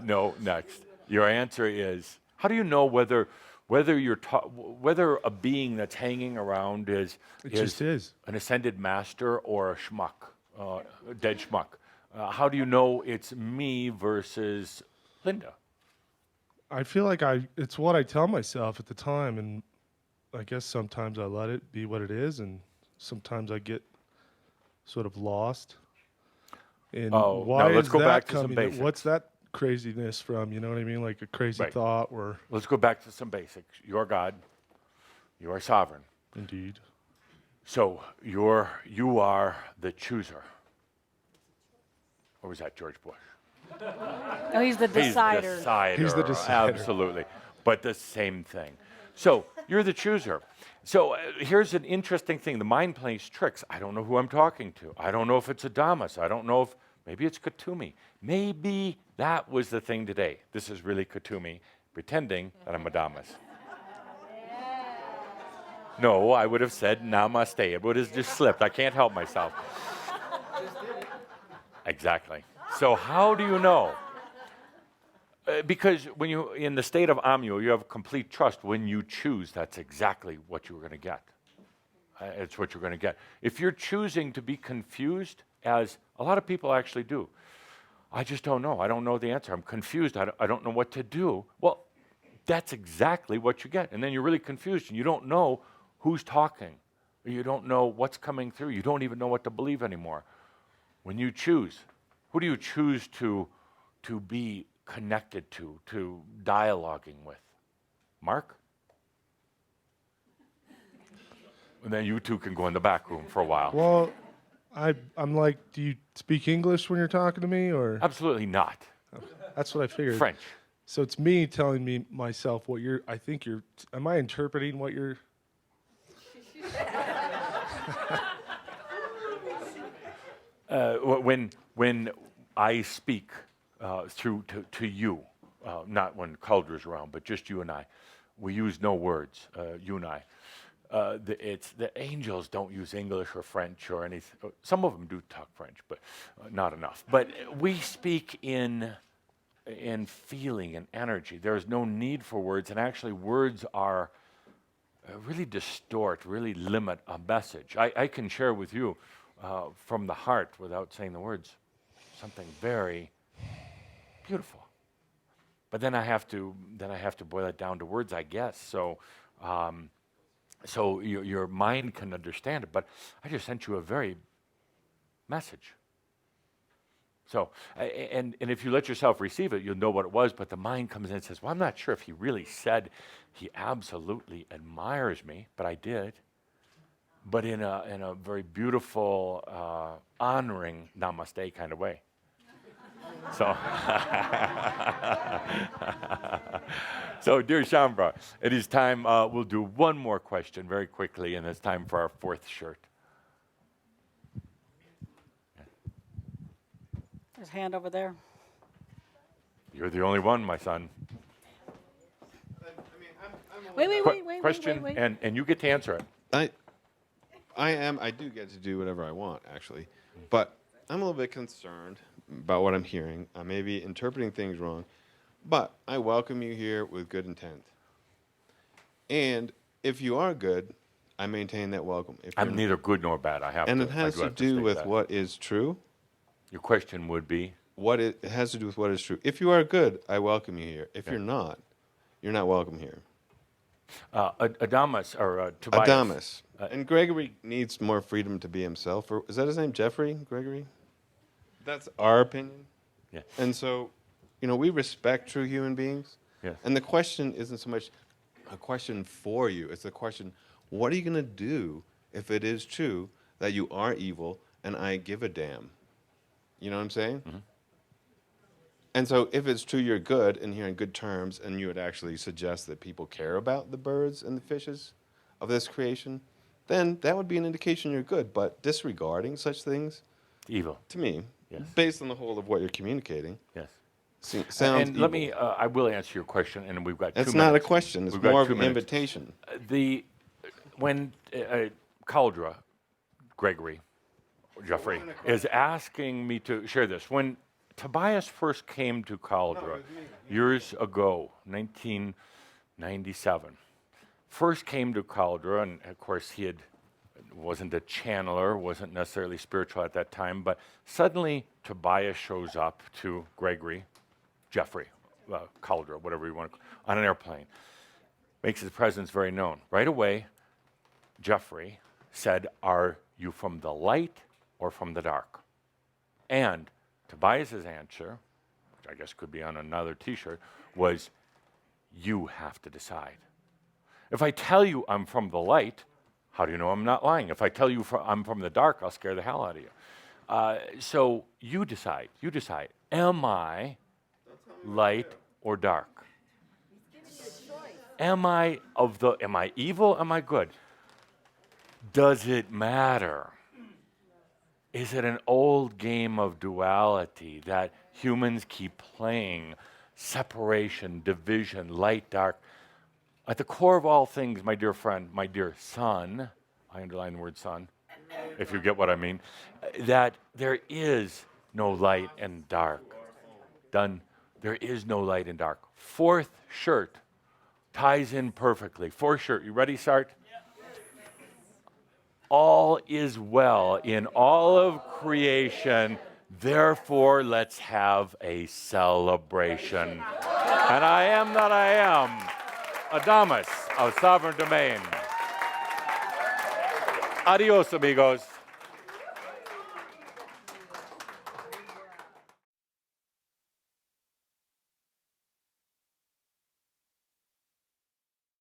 No, next. Your answer is, how do you know whether whether a being that's hanging around is an ascended master or a schmuck, a dead schmuck? How do you know it's me versus Linda? I feel like it's what I tell myself at the time, and I guess sometimes I let it be what it is, and sometimes I get sort of lost. And why let's is go that back to some coming? basics. What's that craziness from? You know what I mean? Like a crazy Right. thought or... Let's go back to some basics. You are God. You are sovereign. Indeed. So you are the chooser. Or was that George Bush? No, he's the decider. He's the decider. Absolutely. But the same thing. So you're the chooser. So here's an interesting thing. The mind plays tricks. I don't know who I'm talking to. I don't know if it's Adamus. I don't know if maybe it's Katumi. Maybe that was the thing today. This is really Katumi pretending that I'm Adamus. No, I would have said namaste. It would have just slipped. I can't help myself. Exactly. So how do you know? Because when you in the state of Amu, you have complete trust. When you choose, that's exactly what you're going to get. It's what you're going to get. If you're choosing to be confused, as a lot of people actually do, I just don't know. I don't know the answer. I'm confused. I don't know what to do. Well, that's exactly what you get. And then you're really confused, and you don't know who's talking. You don't know what's coming through. You don't even know what to believe anymore. When you choose, who do you choose to be connected to dialoguing with? Mark? And then you two can go in the back room for a while. Well, I'm like, do you speak English when you're talking to me, or? Absolutely not. That's what I figured. French. So it's me telling me myself what you're. I think you're. Am I interpreting what you're? When I speak through to you, not when Calder's around, but just you and I, we use no words. You and I. The angels don't use English or French or anything. Some of them do talk French, but not enough. But we speak in feeling and energy. There's no need for words, and actually words are really distort, really limit a message. I can share with you from the heart without saying the words something very beautiful. But then I have to boil it down to words, I guess. So your mind can understand it. But I just sent you a very message. So, and if you let yourself receive it, you'll know what it was, but the mind comes in and says, well, I'm not sure if he really said he absolutely admires me, but I did. But in a very beautiful, honoring namaste kind of way. So, so dear Shambra, it is time, we'll do one more question very quickly, and it's time for our fourth shirt. There's a hand over there. You're the only one, my son. Wait. Question, and you get to answer it. I do get to do whatever I want, actually. But I'm a little bit concerned about what I'm hearing. I may be interpreting things wrong. But I welcome you here with good intent. And if you are good, I maintain that welcome. If I'm neither good nor bad. and it has to do with what is true. Your question would be? It has to do with what is true. If you are good, I welcome you here. If you're not welcome here. Adamus, or Tobias. Adamus. And Gregory needs more freedom to be himself. Or, is that his name, Jeffrey? Gregory? That's our opinion. Yeah. And so, we respect true human beings. Yes. And the question isn't so much a question for you. It's a question, what are you going to do if it is true that you are evil and I give a damn? You know what I'm saying? Mm-hmm. And so if it's true you're good and you're in good terms and you would actually suggest that people care about the birds and the fishes of this creation, then that would be an indication you're good. But disregarding such things, evil. To me, yes. Based on the whole of what you're communicating, yes, sounds and evil. let me, I will answer your question, and we've got 2 minutes. It's not a question. It's We've got more of 2 an minutes. invitation. When Caldra, Gregory, Jeffrey, is asking me to share this, when Tobias first came to Caldra years ago, 1997, first came to Caldra, and of course he wasn't a channeler, wasn't necessarily spiritual at that time, but suddenly Tobias shows up to Gregory, Jeffrey, Caldra, whatever you want to call it, on an airplane, makes his presence very known. Right away, Jeffrey said, are you from the light or from the dark? And Tobias's answer, which I guess could be on another t-shirt, was, you have to decide. If I tell you I'm from the light, how do you know I'm not lying? If I tell you I'm from the dark, I'll scare the hell out of you. So you decide. You decide. Am I light or dark? Am I evil? Am I good? Does it matter? Is it an old game of duality that humans keep playing? Separation, division, light, dark. At the core of all things, my dear friend, my dear son, I underline the word son, if you get what I mean, that there is no light and dark. Done. There is no light and dark. Fourth shirt ties in perfectly. Fourth shirt. You ready, Sart? All is well in all of creation. Therefore, let's have a celebration. And I am that I am, Adamus of Sovereign Domain. Adios, amigos.